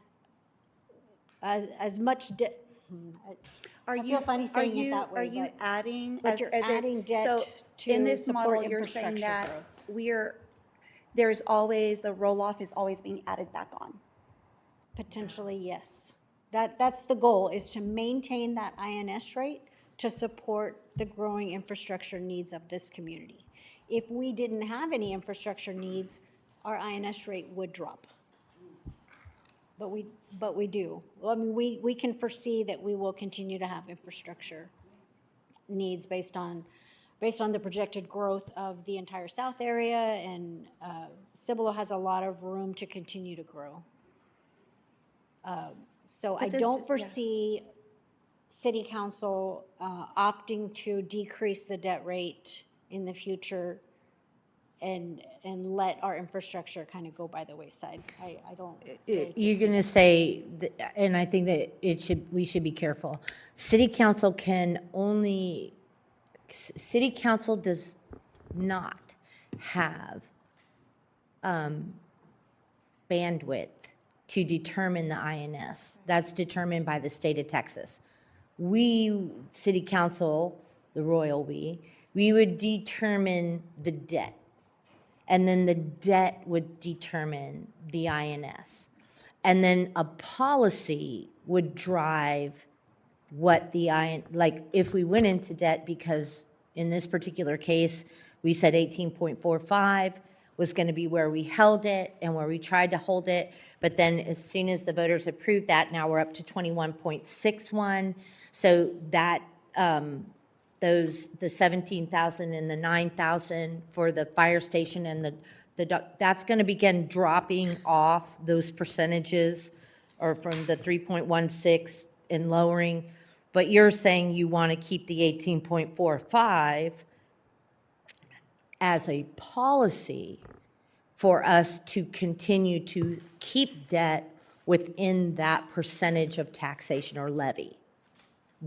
as much debt. Are I you feel funny saying it that way, Are you but- adding? but you're adding debt so in to this model, support you're saying infrastructure that growth. there's always, the roll-off is always being added back on. Potentially, yes. That's the goal, is to maintain that INS rate to support the growing infrastructure needs of this community. If we didn't have any infrastructure needs, our INS rate would drop. But we do. Well, I mean, we can foresee that we will continue to have infrastructure needs based on the projected growth of the entire south area, and Cibolo has a lot of room to continue to grow. So I don't foresee city council opting to decrease the debt rate in the future and let our infrastructure kind of go by the wayside. I don't. really You're foresee going to say, and I think that we should be careful. City council does not have bandwidth to determine the INS. That's determined by the state of Texas. We, city council, the royal we would determine the debt. And then the debt would determine the INS. And then a policy would drive what the like if we went into debt, because in this particular case, we said 18.45 was going to be where we held it and where we tried to hold it. But then as soon as the voters approved that, now we're up to 21.61. So that the 17,000 and the 9,000 for the fire station and that's going to begin dropping off those percentages, or from the 3.16 and lowering. But you're saying you want to keep the 18.45 as a policy for us to continue to keep debt within that percentage of taxation or levy,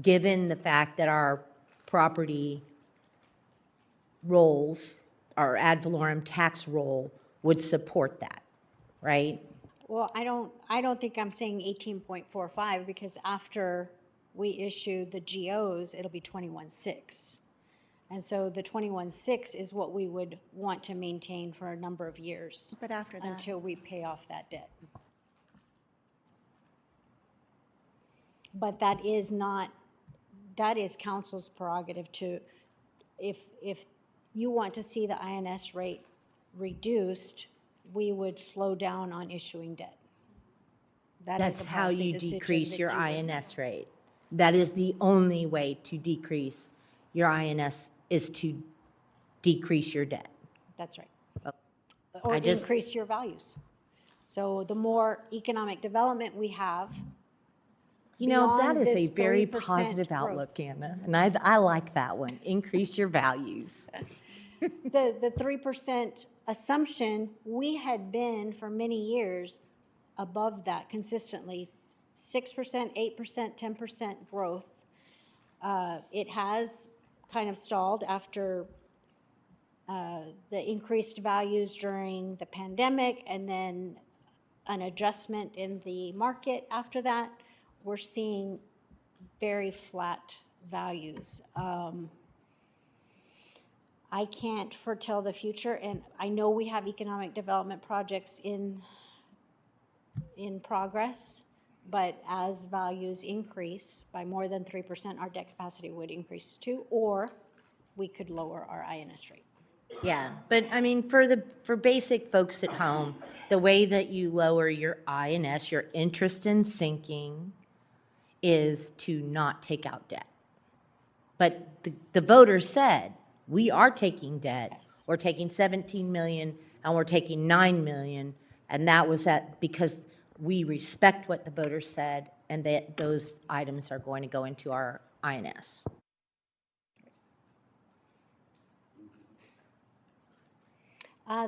given the fact that our property rolls, our ad valorem tax roll would support that, right? Well, I don't think I'm saying 18.45 because after we issue the GOs, it'll be 21.6. And so the 21.6 is what we would want to maintain for a number of years. But after that. Until we pay off that debt. But that is council's prerogative to, if you want to see the INS rate reduced, we would slow down on issuing debt. That is That's a how policy you decision decrease that your you would- INS rate. That is the only way to decrease your INS, is to decrease your debt. That's right. I Or just- increase your values. So the more economic development we have, You know, that beyond is a this very 3% positive growth. outlook, Anna, and I like that one. Increase your values. the 3% assumption, we had been for many years above that consistently, 6%, 8%, 10% growth. It has kind of stalled after the increased values during the pandemic and then an adjustment in the market after that. We're seeing very flat values. I can't foretell the future, and I know we have economic development projects in progress, but as values increase by more than 3%, our debt capacity would increase too, or we could lower our INS rate. Yeah, but I mean, for basic folks at home, the way that you lower your INS, your interest in sinking, is to not take out debt. But the voters said, we are taking debt. Yes. We're taking 17 million and we're taking 9 million. And that was because we respect what the voters said and that those items are going to go into our INS.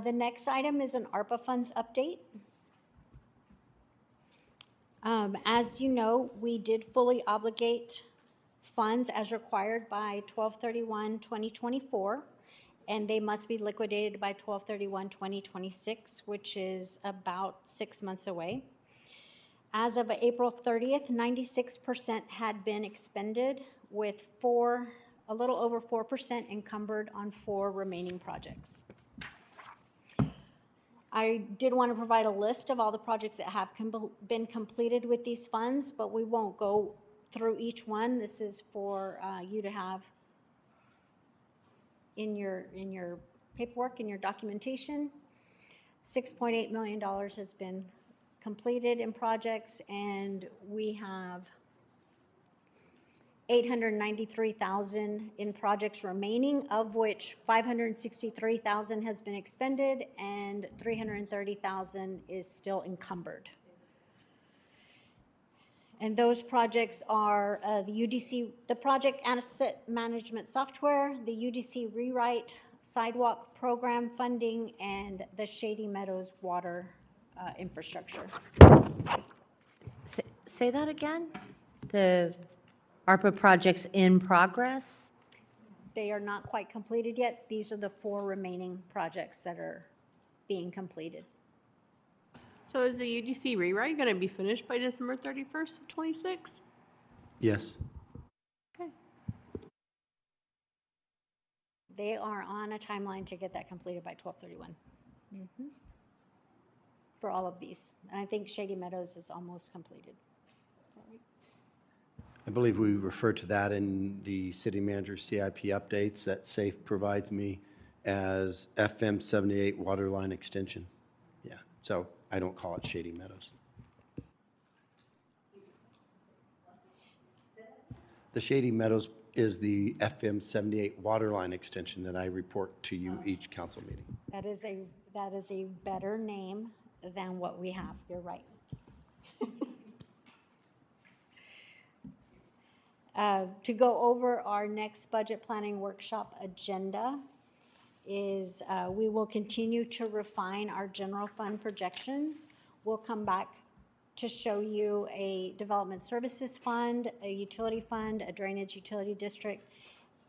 The next item is an ARPA funds update. As you know, we did fully obligate funds as required by 12/31/2024, and they must be liquidated by 12/31/2026, which is about 6 months away. As of April 30th, 96% had been expended, with a little over 4% encumbered on 4 remaining projects. I did want to provide a list of all the projects that have been completed with these funds, but we won't go through each one. This is for you to have in your paperwork, in your documentation. $6.8 million has been completed in projects, and we have $893,000 in projects remaining, of which $563,000 has been expended and $330,000 is still encumbered. And those projects are the UDC, the Project Asset Management Software, the UDC Rewrite, Sidewalk Program Funding, and the Shady Meadows Water Infrastructure. Say that again? The ARPA projects in progress? They are not quite completed yet. These are the 4 remaining projects that are being completed. So is the UDC rewrite going to be finished by December 31st of 26? Yes. Okay. They are on a timeline to get that completed by 12/31. For all of these. And I think Shady Meadows is almost completed. I believe we refer to that in the city manager's CIP updates that SAFE provides me as FM 78 water line extension. Yeah, so I don't call it Shady Meadows. The Shady Meadows is the FM 78 water line extension that I report to you each council meeting. That is a better name than what we have. You're right. To go over our next budget planning workshop agenda, is we will continue to refine our general fund projections. We'll come back to show you a development services fund, a utility fund, a drainage utility district,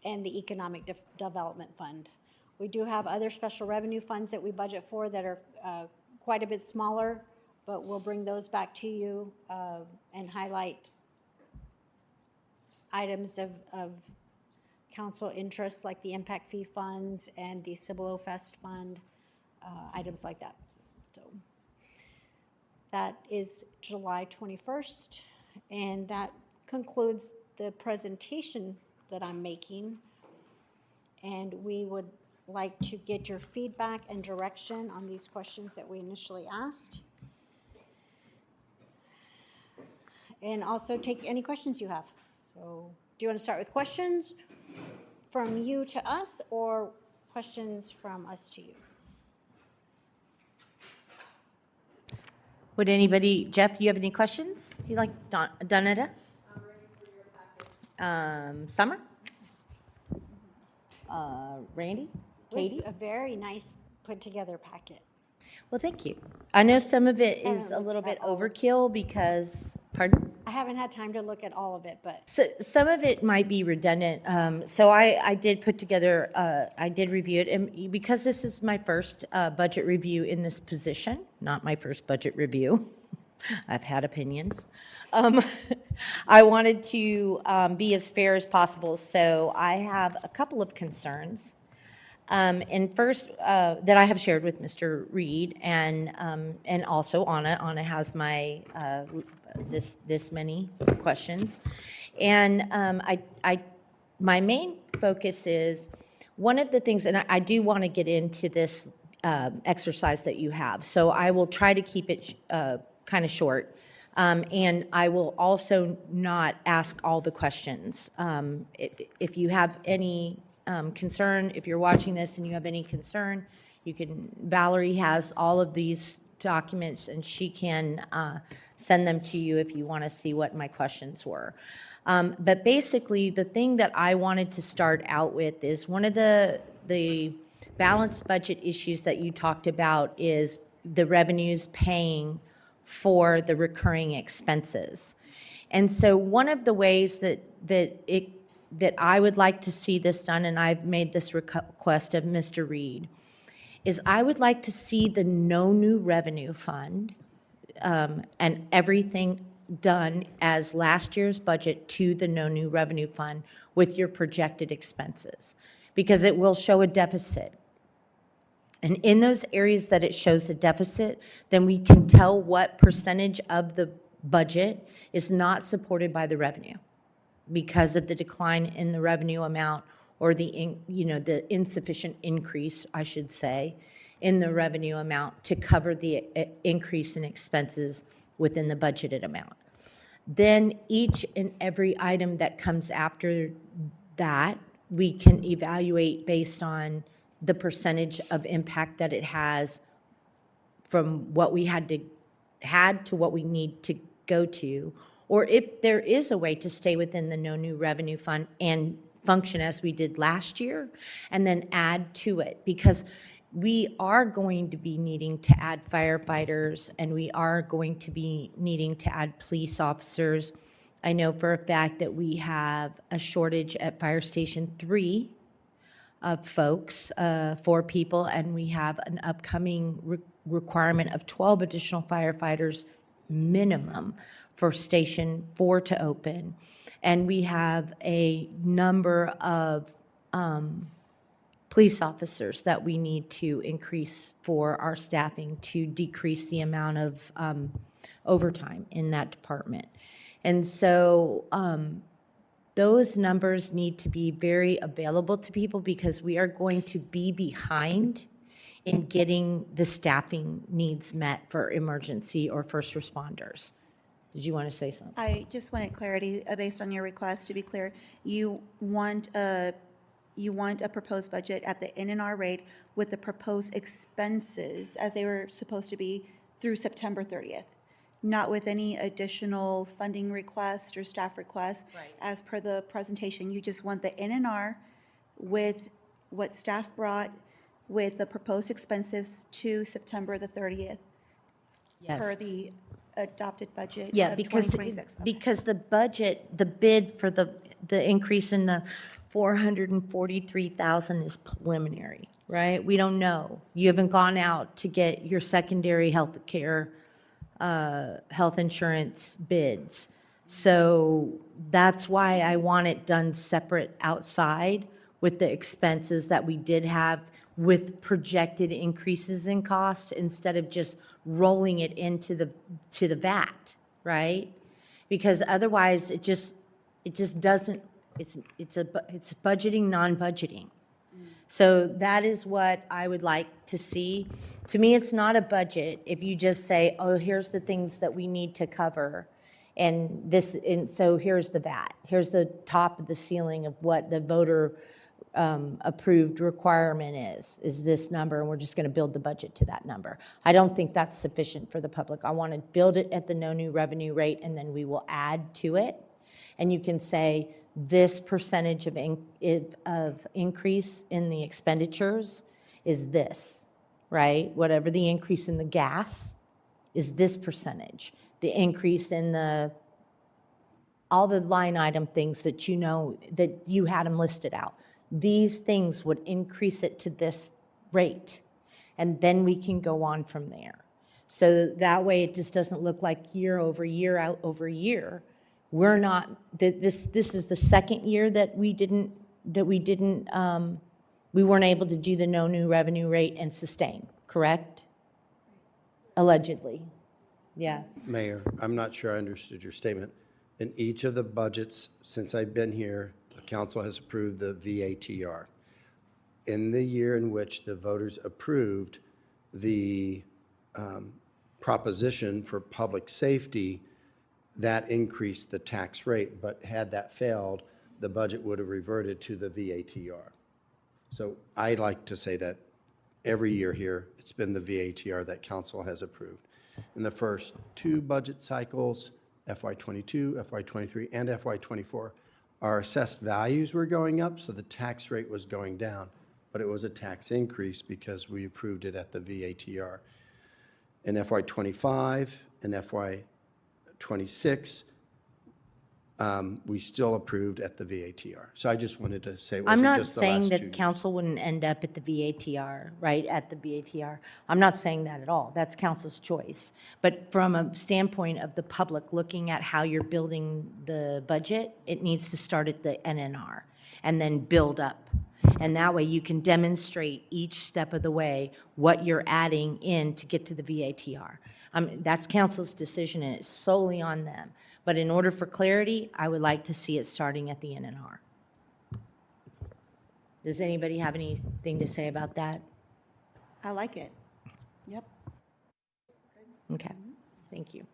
and the economic development fund. We do have other special revenue funds that we budget for that are quite a bit smaller, but we'll bring those back to you and highlight items of council interests like the impact fee funds and the Cibolo Fest fund, items like that. So that is July 21st, and that concludes the presentation that I'm making. And we would like to get your feedback and direction on these questions that we initially asked. And also take any questions you have. So do you want to start with questions from you to us or questions from us to you? Would anybody, Jeff, you have any questions? You like Donetta? Summer? Randy? It was Katie? a very nice put together packet. Well, thank you. I know some of it is a haven't little looked bit at all of it. overkill because, pardon? I haven't had time to look at all of it, but So some of it might be redundant. So I did put together, I did review it. And because this is my first budget review in this position, not my first budget review, I've had opinions. I wanted to be as fair as possible. So I have a couple of concerns. And first, that I have shared with Mr. Reed and also Anna. Anna has my, this many questions. And my main focus is, one of the things, and I do want to get into this exercise that you have, so I will try to keep it kind of short. And I will also not ask all the questions. If you have any concern, if you're watching this and you have any concern, you can, Valerie has all of these documents and she can send them to you if you want to see what my questions were. But basically, the thing that I wanted to start out with is one of the balanced budget issues that you talked about is the revenues paying for the recurring expenses. And so one of the ways that I would like to see this done, and I've made this request of Mr. Reed, is I would like to see the no new revenue fund and everything done as last year's budget to the no new revenue fund with your projected expenses, because it will show a deficit. And in those areas that it shows a deficit, then we can tell what percentage of the budget is not supported by the revenue because of the decline in the revenue amount or the insufficient increase, I should say, in the revenue amount to cover the increase in expenses within the budgeted amount. Then each and every item that comes after that, we can evaluate based on the percentage of impact that it has from what we had to what we need to go to, or if there is a way to stay within the no new revenue fund and function as we did last year, and then add to it, because we are going to be needing to add firefighters and we are going to be needing to add police officers. I know for a fact that we have a shortage at Fire Station 3 of folks, 4 people, and we have an upcoming requirement of 12 additional firefighters minimum for Station 4 to open. And we have a number of police officers that we need to increase for our staffing to decrease the amount of overtime in that department. And so those numbers need to be very available to people because we are going to be behind in getting the staffing needs met for emergency or first responders. Did you want to say something? I just wanted clarity based on your request. To be clear, you want a proposed budget at the NNR rate with the proposed expenses as they were supposed to be through September 30th, not with any additional funding request or staff requests. Right. As per the presentation, you just want the NNR with what staff brought with the proposed expenses to September the 30th per Yes. the adopted budget Yeah, of because, 2026. Okay. because the budget, the bid for the increase in the 443,000 is preliminary, right? We don't know. You haven't gone out to get your secondary health care, health insurance bids. So that's why I want it done separate outside with the expenses that we did have with projected increases in cost instead of just rolling it into the VAT, right? Because otherwise it just doesn't, it's budgeting, non-budgeting. So that is what I would like to see. To me, it's not a budget if you just say, oh, here's the things that we need to cover. And so here's the VAT. Here's the top of the ceiling of what the voter approved requirement is this number, and we're just going to build the budget to that number. I don't think that's sufficient for the public. I want to build it at the no new revenue rate, and then we will add to it. And you can say, this percentage of increase in the expenditures is this, right? Whatever the increase in the gas is this percentage. The increase in all the line item things that you know, that you had them listed out. These things would increase it to this rate. And then we can go on from there. So that way it just doesn't look like year over year out over year. We're not, this is the second year that we weren't able to do the no new revenue rate and sustain, correct? Allegedly. Yeah. Mayor, I'm not sure I understood your statement. In each of the budgets since I've been here, the council has approved the VATR. In the year in which the voters approved the proposition for public safety, that increased the tax rate, but had that failed, the budget would have reverted to the VATR. So I'd like to say that every year here, it's been the VATR that council has approved. In the first two budget cycles, FY22, FY23, and FY24, our assessed values were going up, so the tax rate was going down, but it was a tax increase because we approved it at the VATR. In FY25 and FY26, we still approved at the VATR. So I just wanted to say it I'm wasn't not just the saying last 2 that years. council wouldn't end up at the VATR, right, at the VATR. I'm not saying that at all. That's council's choice. But from a standpoint of the public looking at how you're building the budget, it needs to start at the NNR and then build up. And that way you can demonstrate each step of the way what you're adding in to get to the VATR. That's council's decision, and it's solely on them. But in order for clarity, I would like to see it starting at the NNR. Does anybody have anything to say about that? I like it. Yep. Okay, thank you.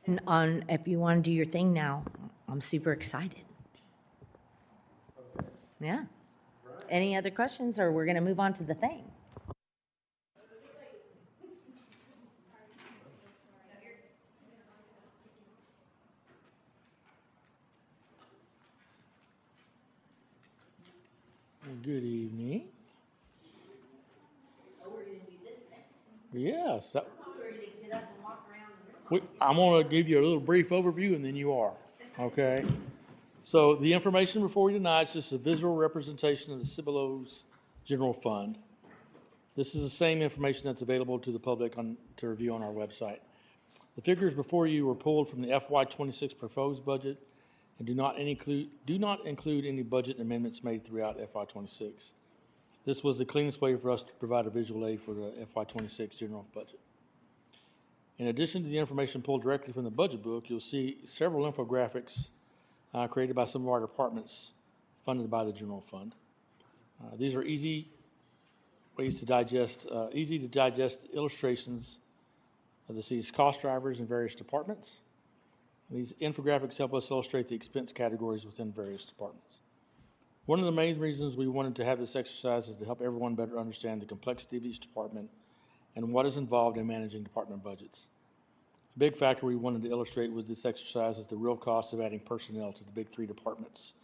And if you want to do your thing now, I'm super excited. Yeah. Any other questions, or we're going to move on to the thing? Good evening. Yes. I'm going to give you a little brief overview, and then you are. Okay. So the information before you tonight is just a visual representation of the Cibolo's general fund. This is the same information that's available to the public to review on our website. The figures before you were pulled from the FY26 proposed budget and do not include any budget amendments made throughout FY26. This was the cleanest way for us to provide a visual aid for the FY26 general budget. In addition to the information pulled directly from the budget book, you'll see several infographics created by some of our departments funded by the general fund. These are easy to digest illustrations of the city's cost drivers in various departments. These infographics help us illustrate the expense categories within various departments. One of the main reasons we wanted to have this exercise is to help everyone better understand the complexity of each department and what is involved in managing department budgets. A big factor we wanted to illustrate with this exercise is the real cost of adding personnel to the big three departments: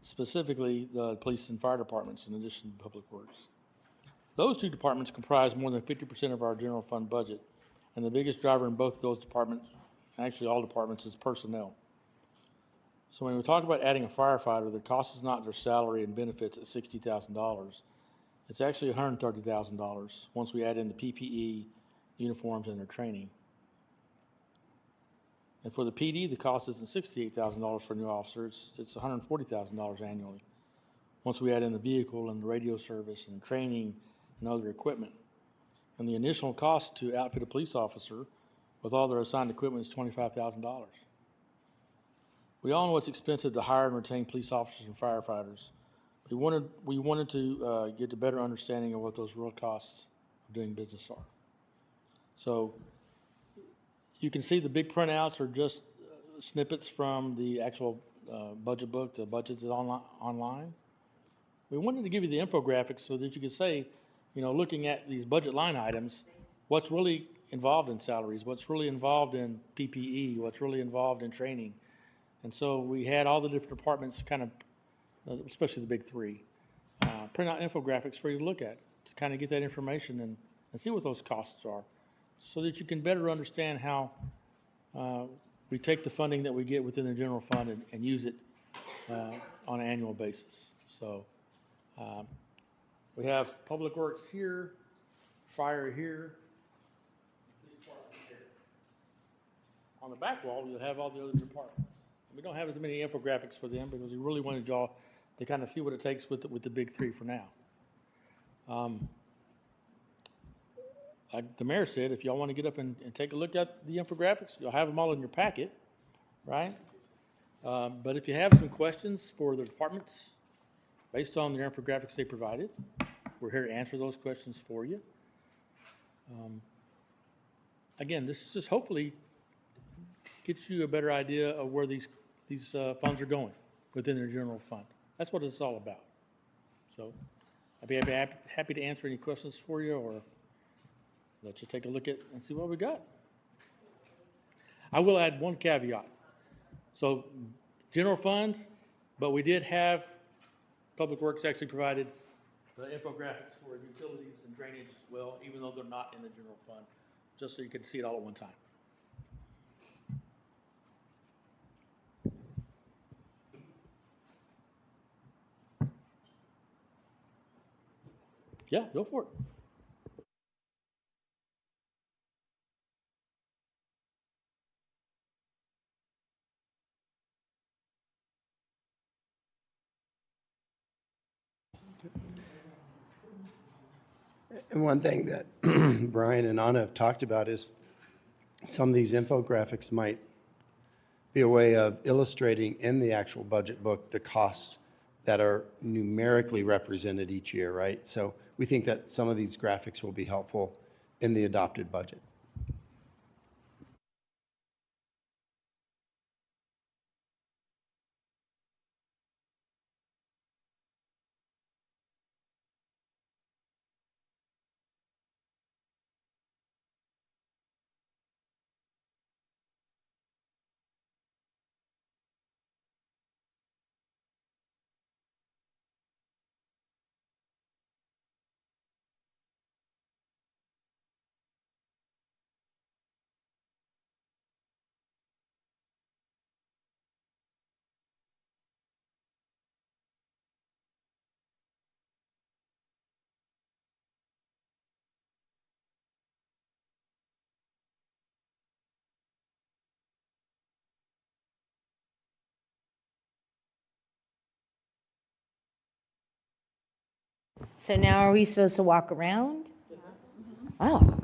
specifically the police and fire departments in addition to public works. Those two departments comprise more than 50% of our general fund budget, and the biggest driver in both of those departments, actually all departments, is personnel. So when we talk about adding a firefighter, the cost is not their salary and benefits at $60,000. It's actually $130,000 once we add in the PPE, uniforms, and their training. And for the PD, the cost isn't $68,000 for a new officer, it's $140,000 annually, once we add in the vehicle and the radio service and training and other equipment. And the initial cost to outfit a police officer with all their assigned equipment is $25,000. We all know it's expensive to hire and retain police officers and firefighters. We wanted to get a better understanding of what those real costs of doing business are. So you can see the big printouts are just snippets from the actual budget book. The budget is online. We wanted to give you the infographics so that you could say, you know, looking at these budget line items, what's really involved in salaries, what's really involved in PPE, what's really involved in training. And so we had all the different departments kind of, especially the big three, print out infographics for you to look at, to kind of get that information and see what those costs are, so that you can better understand how we take the funding that we get within the general fund and use it on an annual basis. So we have Public Works here, Fire here, Police Department here. On the back wall, you'll have all the other departments. We don't have as many infographics for them because we really wanted y'all to kind of see what it takes with the big three for now. Like the mayor said, if y'all want to get up and take a look at the infographics, you'll have them all in your packet, right? But if you have some questions for the departments based on the infographics they provided, we're here to answer those questions for you. Again, this is just hopefully gets you a better idea of where these funds are going within their general fund. That's what it's all about. So I'd be happy to answer any questions for you or let you take a look at and see what we got. I will add one caveat. So general fund, but we did have Public Works actually provided the infographics for utilities and drainage as well, even though they're not in the general fund, just so you can see it all at one time. Yeah, go for it. And one thing that Brian and Anna have talked about is some of these infographics might be a way of illustrating in the actual budget book the costs that are numerically represented each year, right? So we think that some of these graphics will be helpful in the adopted budget. So now are we supposed to walk around? Oh.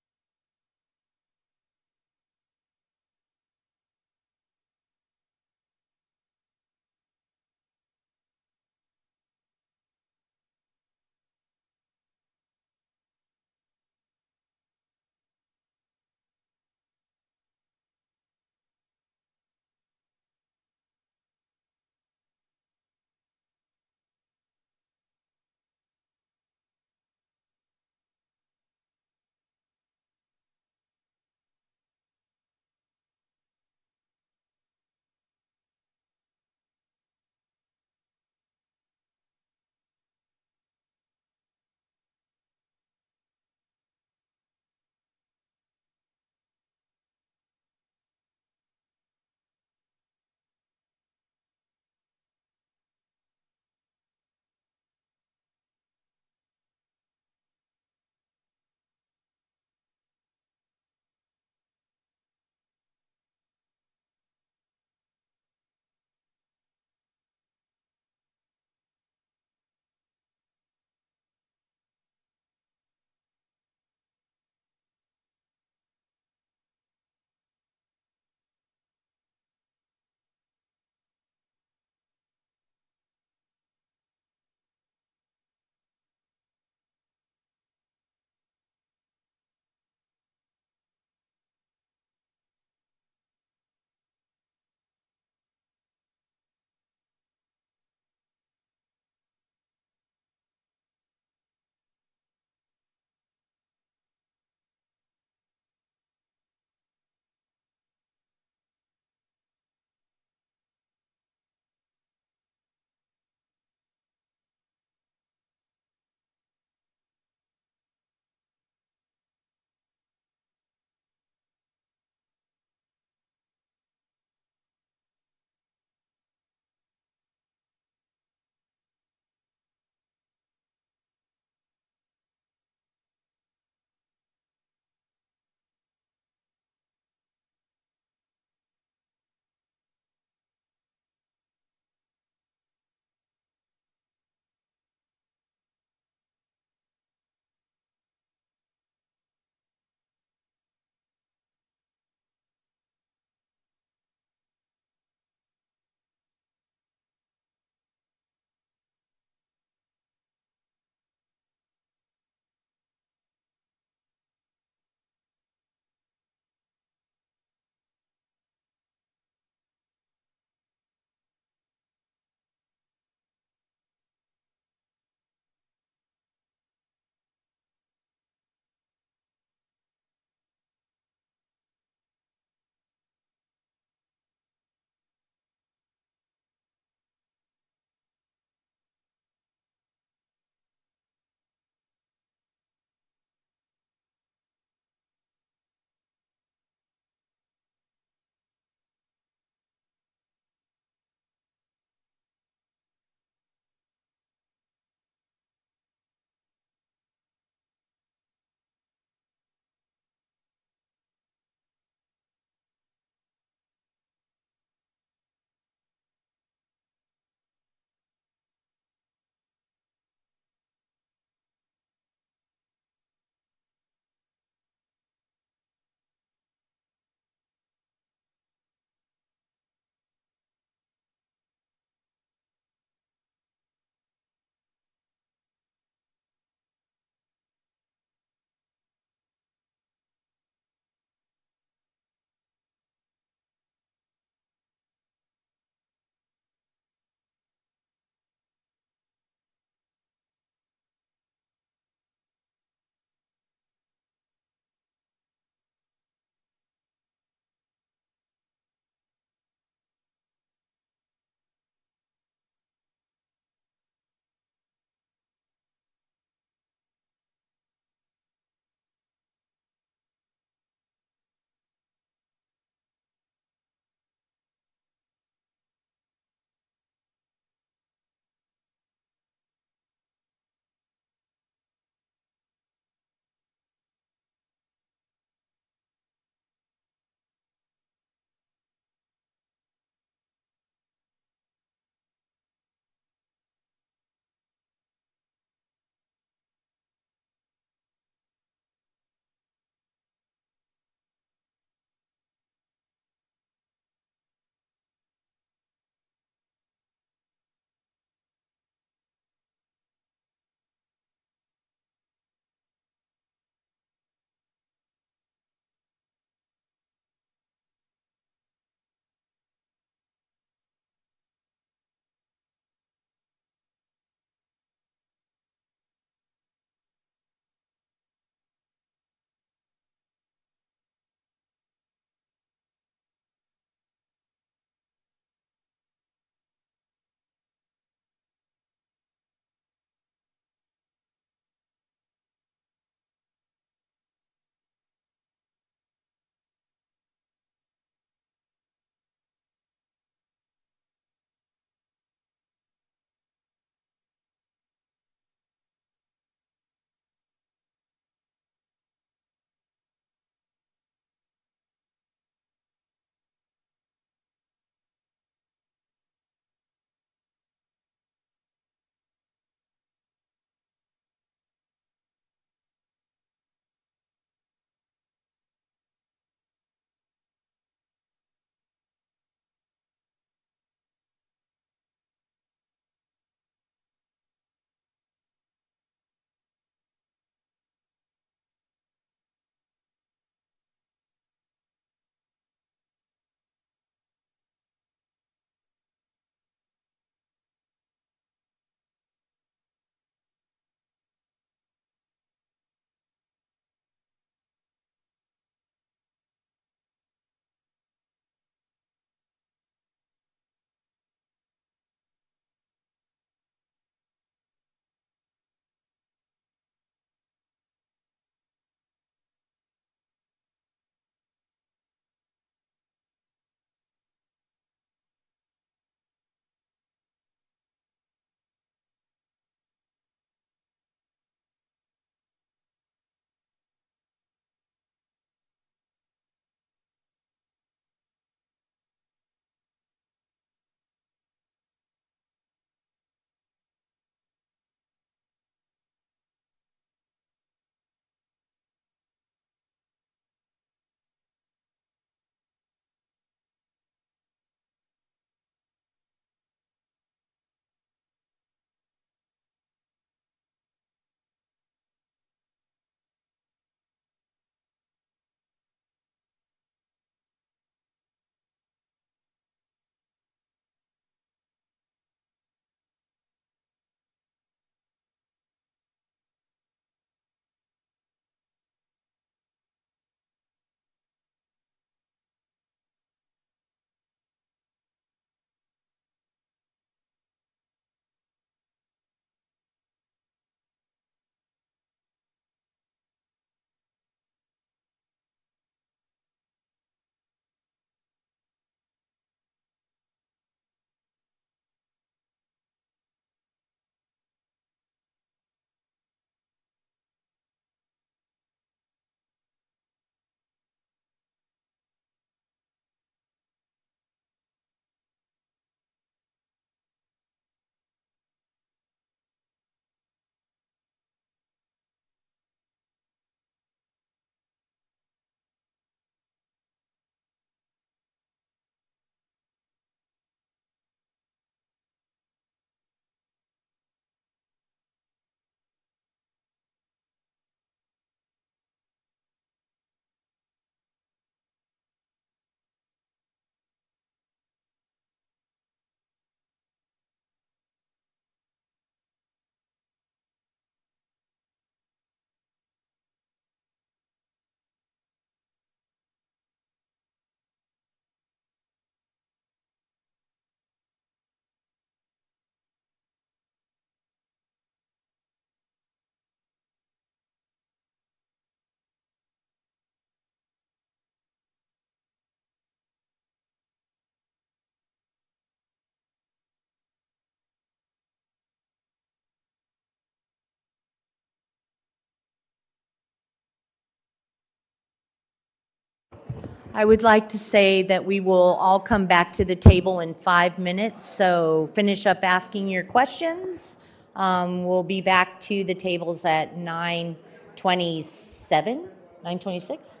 I would like to say that we will all come back to the table in 5 minutes, so finish up asking your questions. We'll be back to the tables at 9:27, 9:26?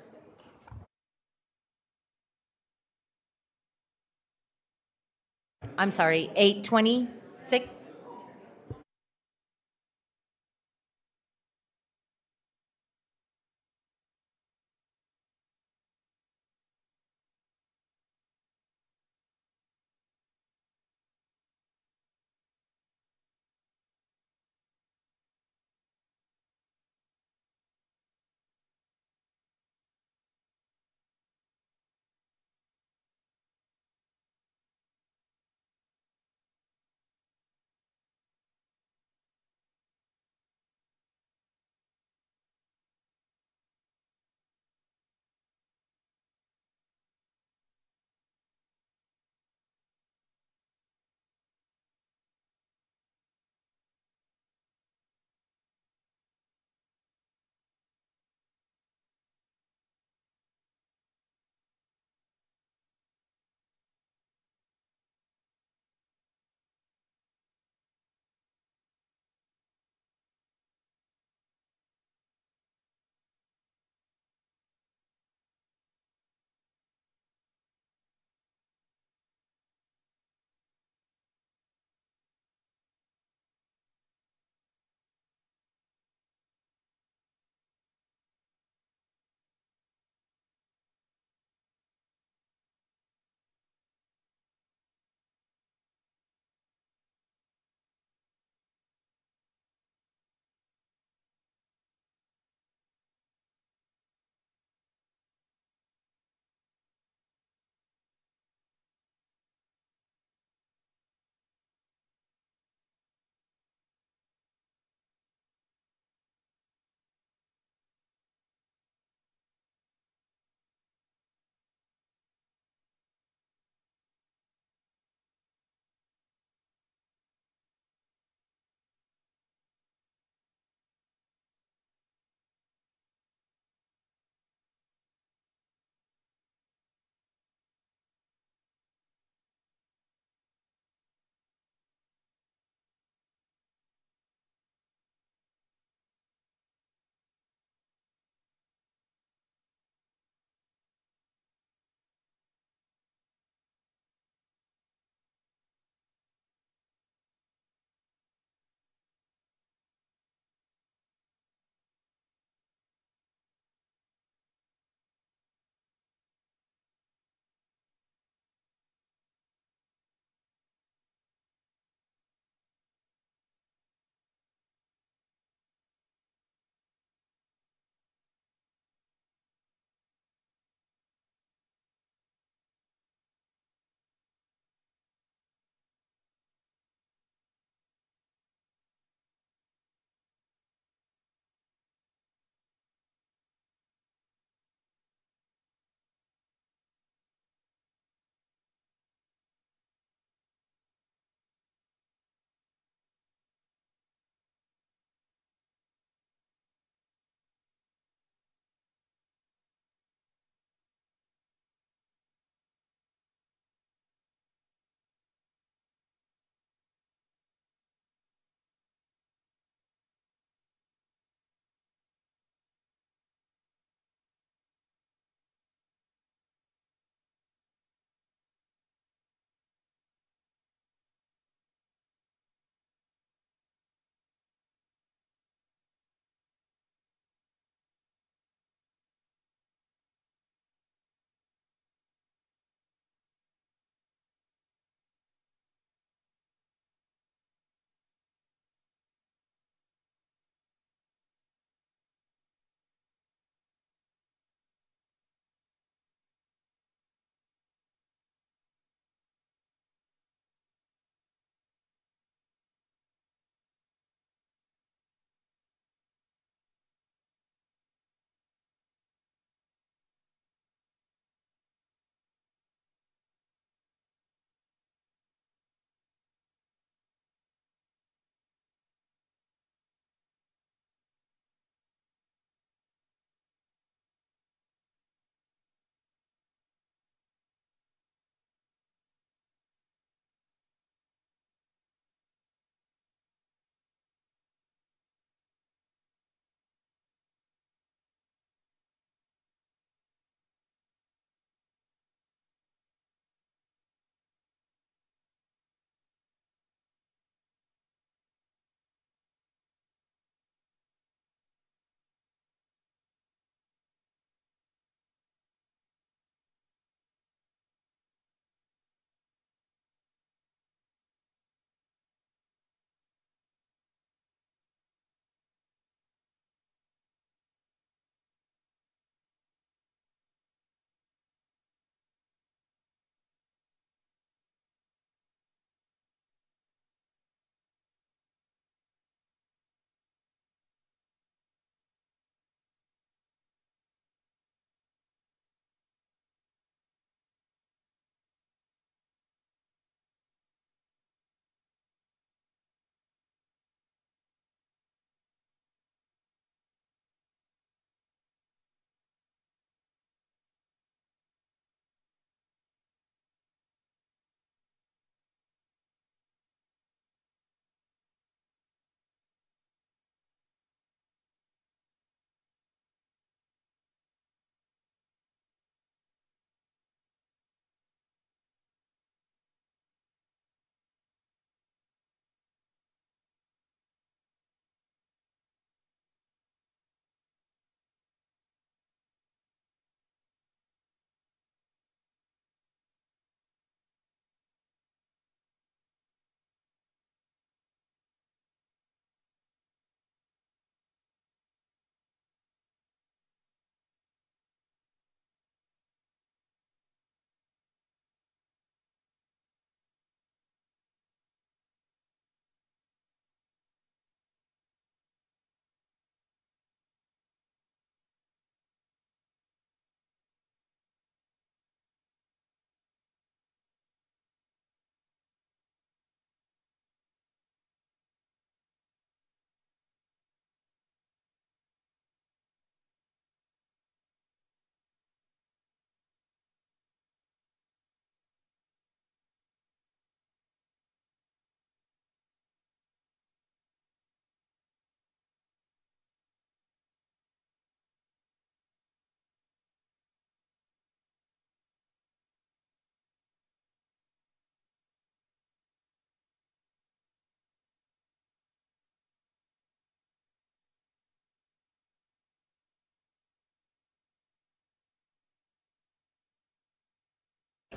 I'm sorry, 8:26?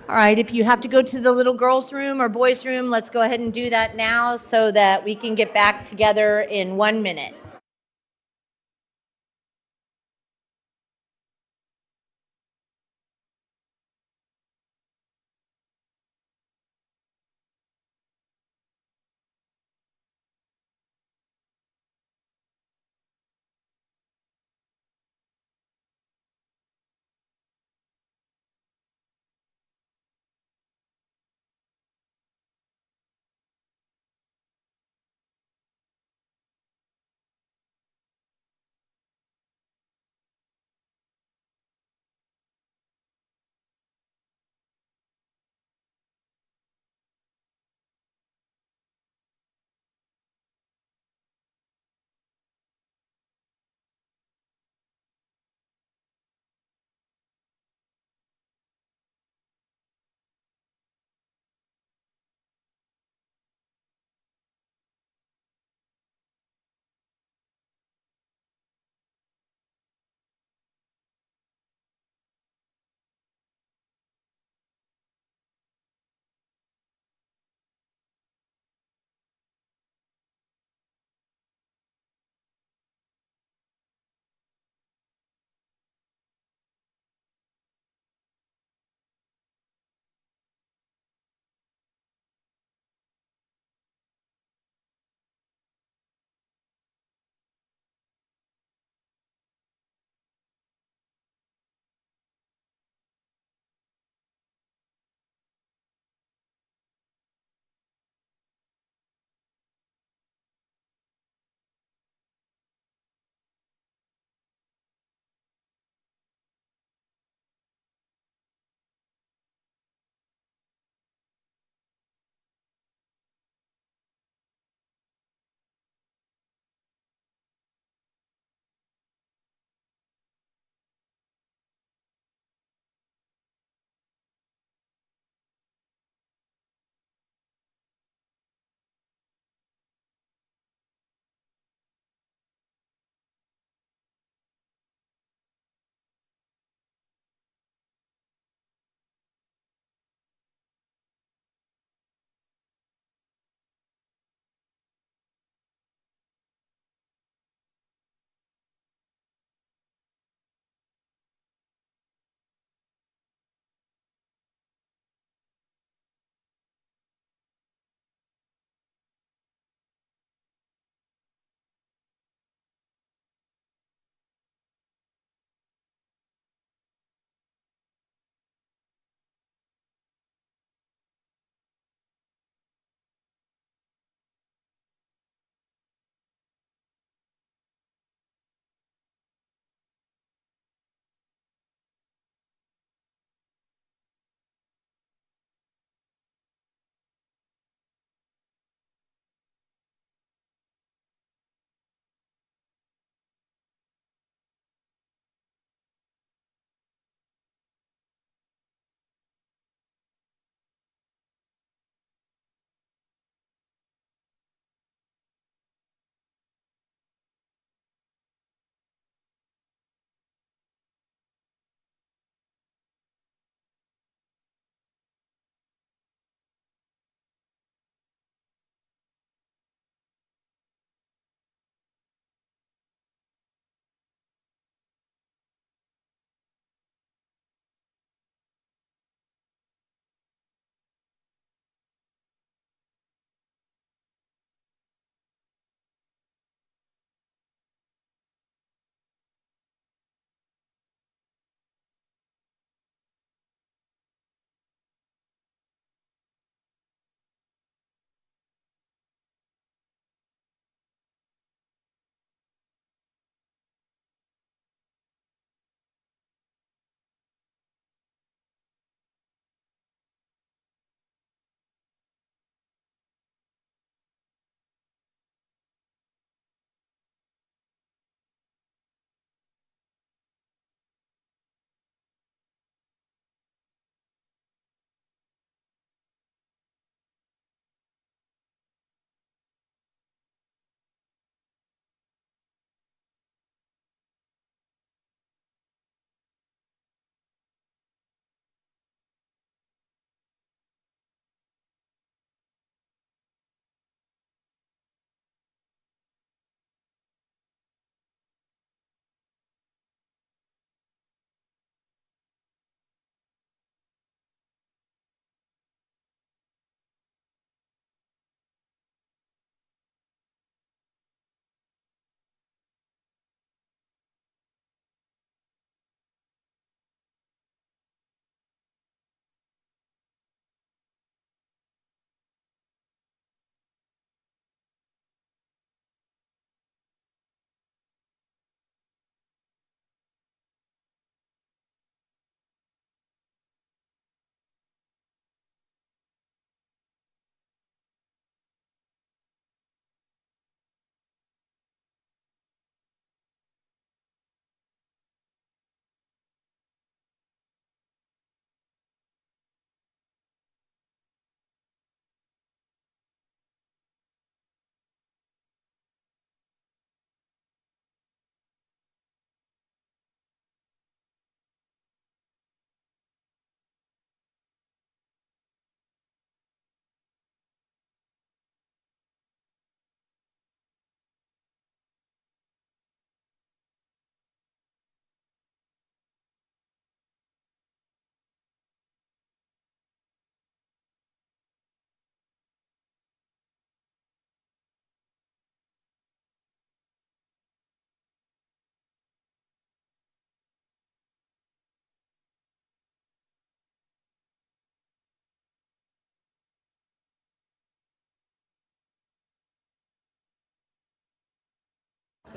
All right, if you have to go to the little girls' room or boys' room, let's go ahead and do that now so that we can get back together in 1 minute.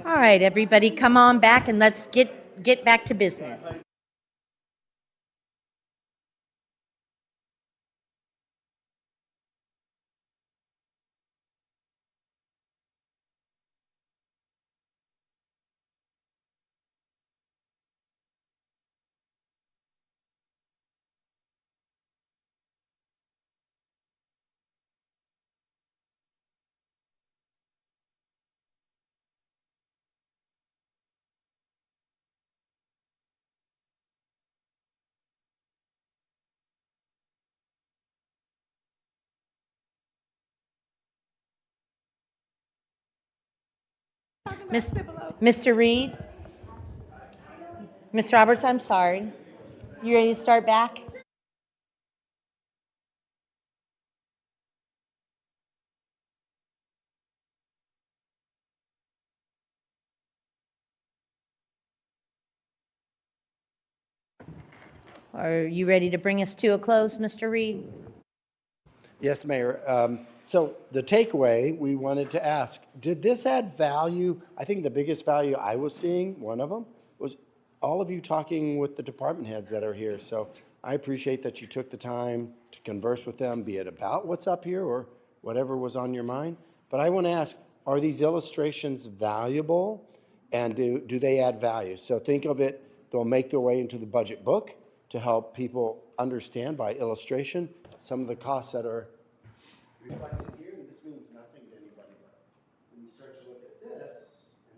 All right, everybody, come on back and let's get back to business. Mr. Reed? Ms. Roberts, I'm sorry. You ready to start back? Are you ready to bring us to a close, Mr. Reed? Yes, Mayor. So the takeaway, we wanted to ask, did this add value? I think the biggest value I was seeing, one of them, was all of you talking with the department heads that are here. So I appreciate that you took the time to converse with them, be it about what's up here or whatever was on your mind. But I want to ask, are these illustrations valuable? And do they add value? So think of it, they'll make their way into the budget book to help people understand by illustration some of the costs that are reflected here, and this means nothing to anybody. When you start to look at this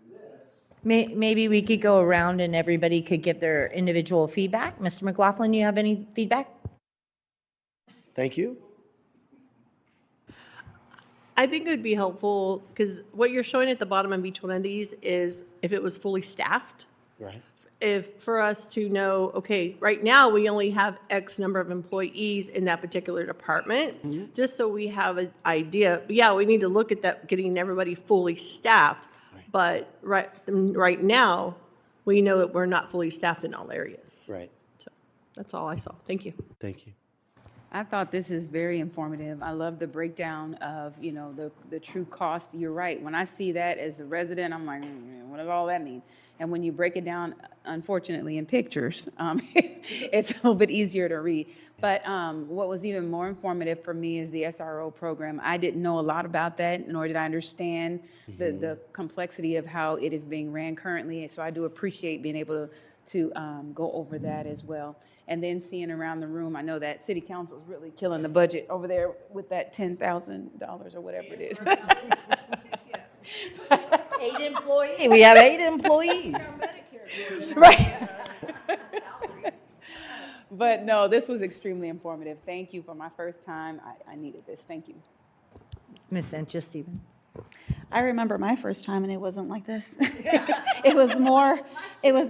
and this. Maybe we could go around and everybody could give their individual feedback. Mr. McLaughlin, you have any feedback? Thank you. I think it would be helpful, because what you're showing at the bottom of each one of these is if it was fully staffed. Right. If for us to know, okay, right now we only have X number of employees in that particular department, just so we have an idea. But yeah, we need to look at that, getting everybody fully staffed. But right now, we know that we're not fully staffed in all areas. Right. So that's all I saw. Thank you. Thank you. I thought this is very informative. I love the breakdown of, the true cost. You're right. When I see that as a resident, I'm like, what does all that mean? And when you break it down, unfortunately, in pictures, it's a little bit easier to read. But what was even more informative for me is the SRO program. I didn't know a lot about that, nor did I understand the complexity of how it is being ran currently. So I do appreciate being able to go over that as well. And then seeing around the room, I know that City Council is really killing the budget over there with that $10,000 or whatever it is. 8 employees. We have 8 employees. Right. But no, this was extremely informative. Thank you for my first time. I needed this. Thank you. Ms. Sanchez Stephen. I remember my first time and it wasn't like this. It was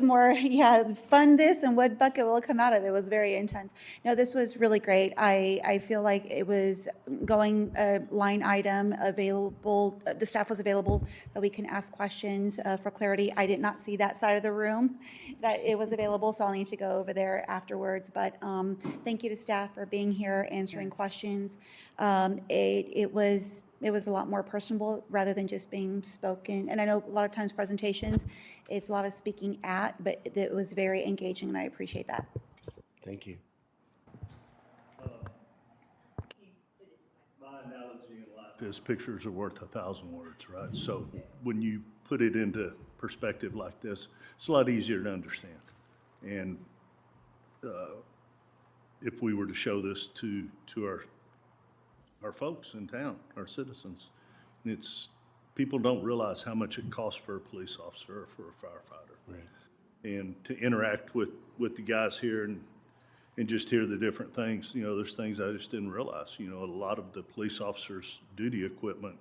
more, yeah, fund this and what bucket will it come out of? It was very intense. No, this was really great. I feel like it was going line item available, the staff was available that we can ask questions for clarity. I did not see that side of the room that it was available, so I'll need to go over there afterwards. But thank you to staff for being here, answering questions. It was a lot more personable rather than just being spoken. And I know a lot of times presentations, it's a lot of speaking at, but it was very engaging and I appreciate that. Thank you. My analogy in life is pictures are worth 1,000 words, right? So when you put it into perspective like this, it's a lot easier to understand. And if we were to show this to our folks in town, our citizens, people don't realize how much it costs for a police officer or for a firefighter. Right. And to interact with the guys here and just hear the different things, there's things I just didn't realize. A lot of the police officers' duty equipment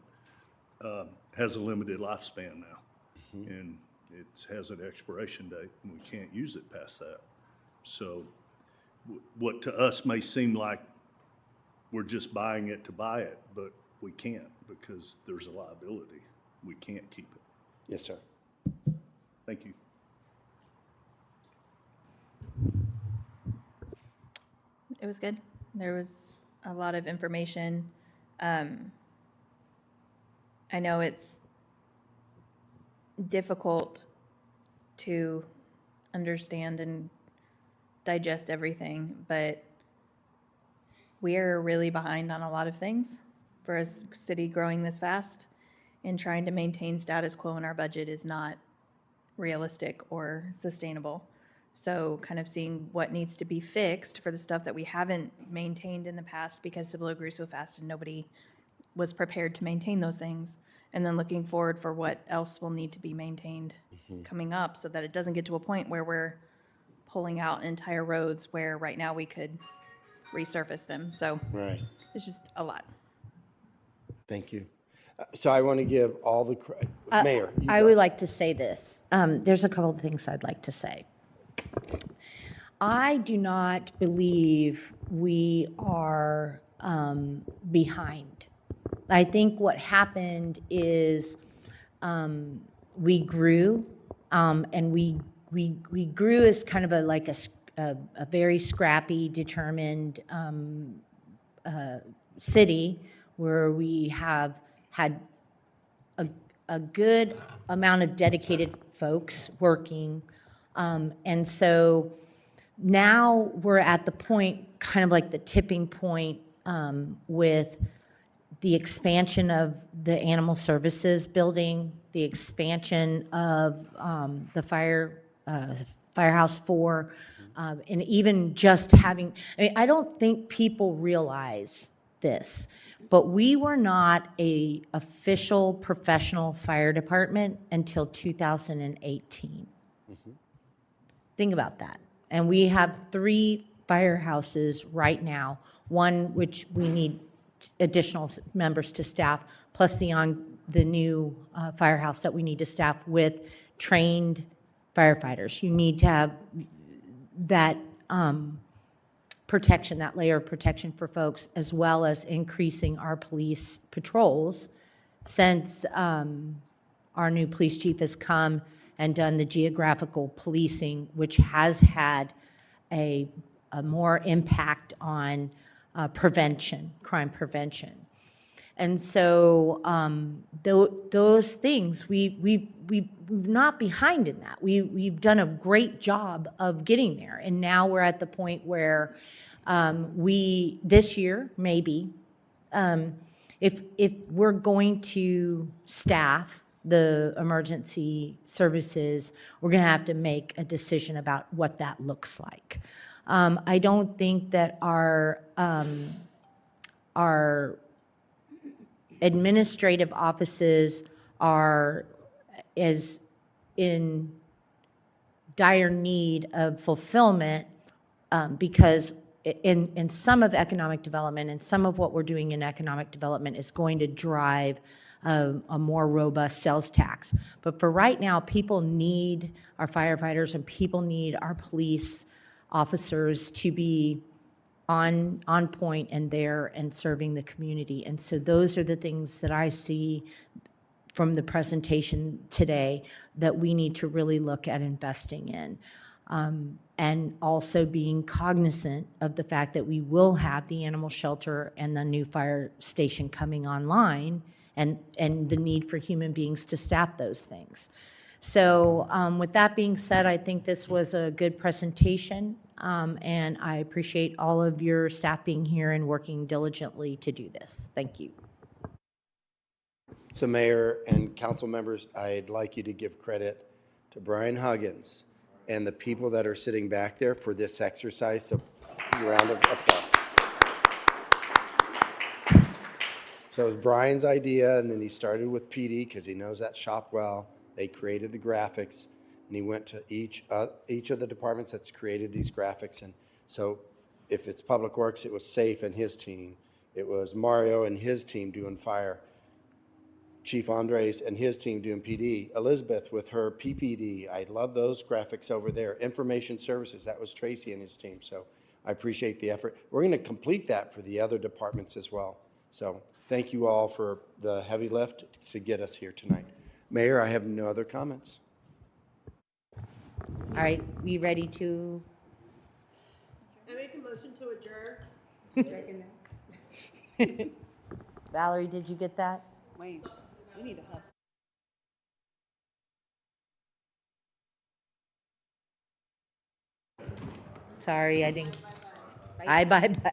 has a limited lifespan now. And it has an expiration date, and we can't use it past that. So what to us may seem like we're just buying it to buy it, but we can't because there's a liability. We can't keep it. Yes, sir. Thank you. It was good. There was a lot of information. I know it's difficult to understand and digest everything, but we are really behind on a lot of things for a city growing this fast, and trying to maintain status quo in our budget is not realistic or sustainable. So kind of seeing what needs to be fixed for the stuff that we haven't maintained in the past because Cibolo grew so fast and nobody was prepared to maintain those things. And then looking forward for what else will need to be maintained coming up so that it doesn't get to a point where we're pulling out entire roads where right now we could resurface them. So Right. it's just a lot. Thank you. So I want to give all the, Mayor. you I go. would like to say this. There's a couple of things I'd like to say. I do not believe we are behind. I think what happened is we grew, and we grew as kind of a very scrappy, determined city where we have had a good amount of dedicated folks working. And so now we're at the point, kind of like the tipping point with the expansion of the animal services building, the expansion of the Firehouse 4, and even just having, I mean, I don't think people realize this, but we were not a official professional fire department until 2018. Think about that. And we have 3 firehouses right now, one which we need additional members to staff, plus the new firehouse that we need to staff with trained firefighters. You need to have that protection, that layer of protection for folks, as well as increasing our police patrols since our new police chief has come and done the geographical policing, which has had a more impact on prevention, crime prevention. And so those things, we're not behind in that. We've done a great job of getting there. And now we're at the point where this year, maybe, if we're going to staff the emergency services, we're going to have to make a decision about what that looks like. I don't think that our administrative offices are as in dire need of fulfillment because in some of economic development and some of what we're doing in economic development is going to drive a more robust sales tax. But for right now, people need our firefighters and people need our police officers to be on point and there and serving the community. And so those are the things that I see from the presentation today that we need to really look at investing in. And also being cognizant of the fact that we will have the animal shelter and the new fire station coming online and the need for human beings to staff those things. So with that being said, I think this was a good presentation, and I appreciate all of your staff being here and working diligently to do this. Thank you. So Mayor and council members, I'd like you to give credit to Brian Huggins and the people that are sitting back there for this exercise. So a round of applause. So it was Brian's idea, and then he started with PD because he knows that shop well. They created the graphics, and he went to each of the departments that's created these graphics. And so if it's Public Works, it was Safe and his team. It was Mario and his team doing fire. Chief Andres and his team doing PD. Elizabeth with her PPD. I love those graphics over there. Information Services, that was Tracy and his team. So I appreciate the effort. We're going to complete that for the other departments as well. So thank you all for the heavy lift to get us here tonight. Mayor, I have no other comments. All right, we ready to? I make a motion to adjourn. Valerie, did you get that? Wayne, we need to hustle. Sorry, I didn't. Bye, bye, bye.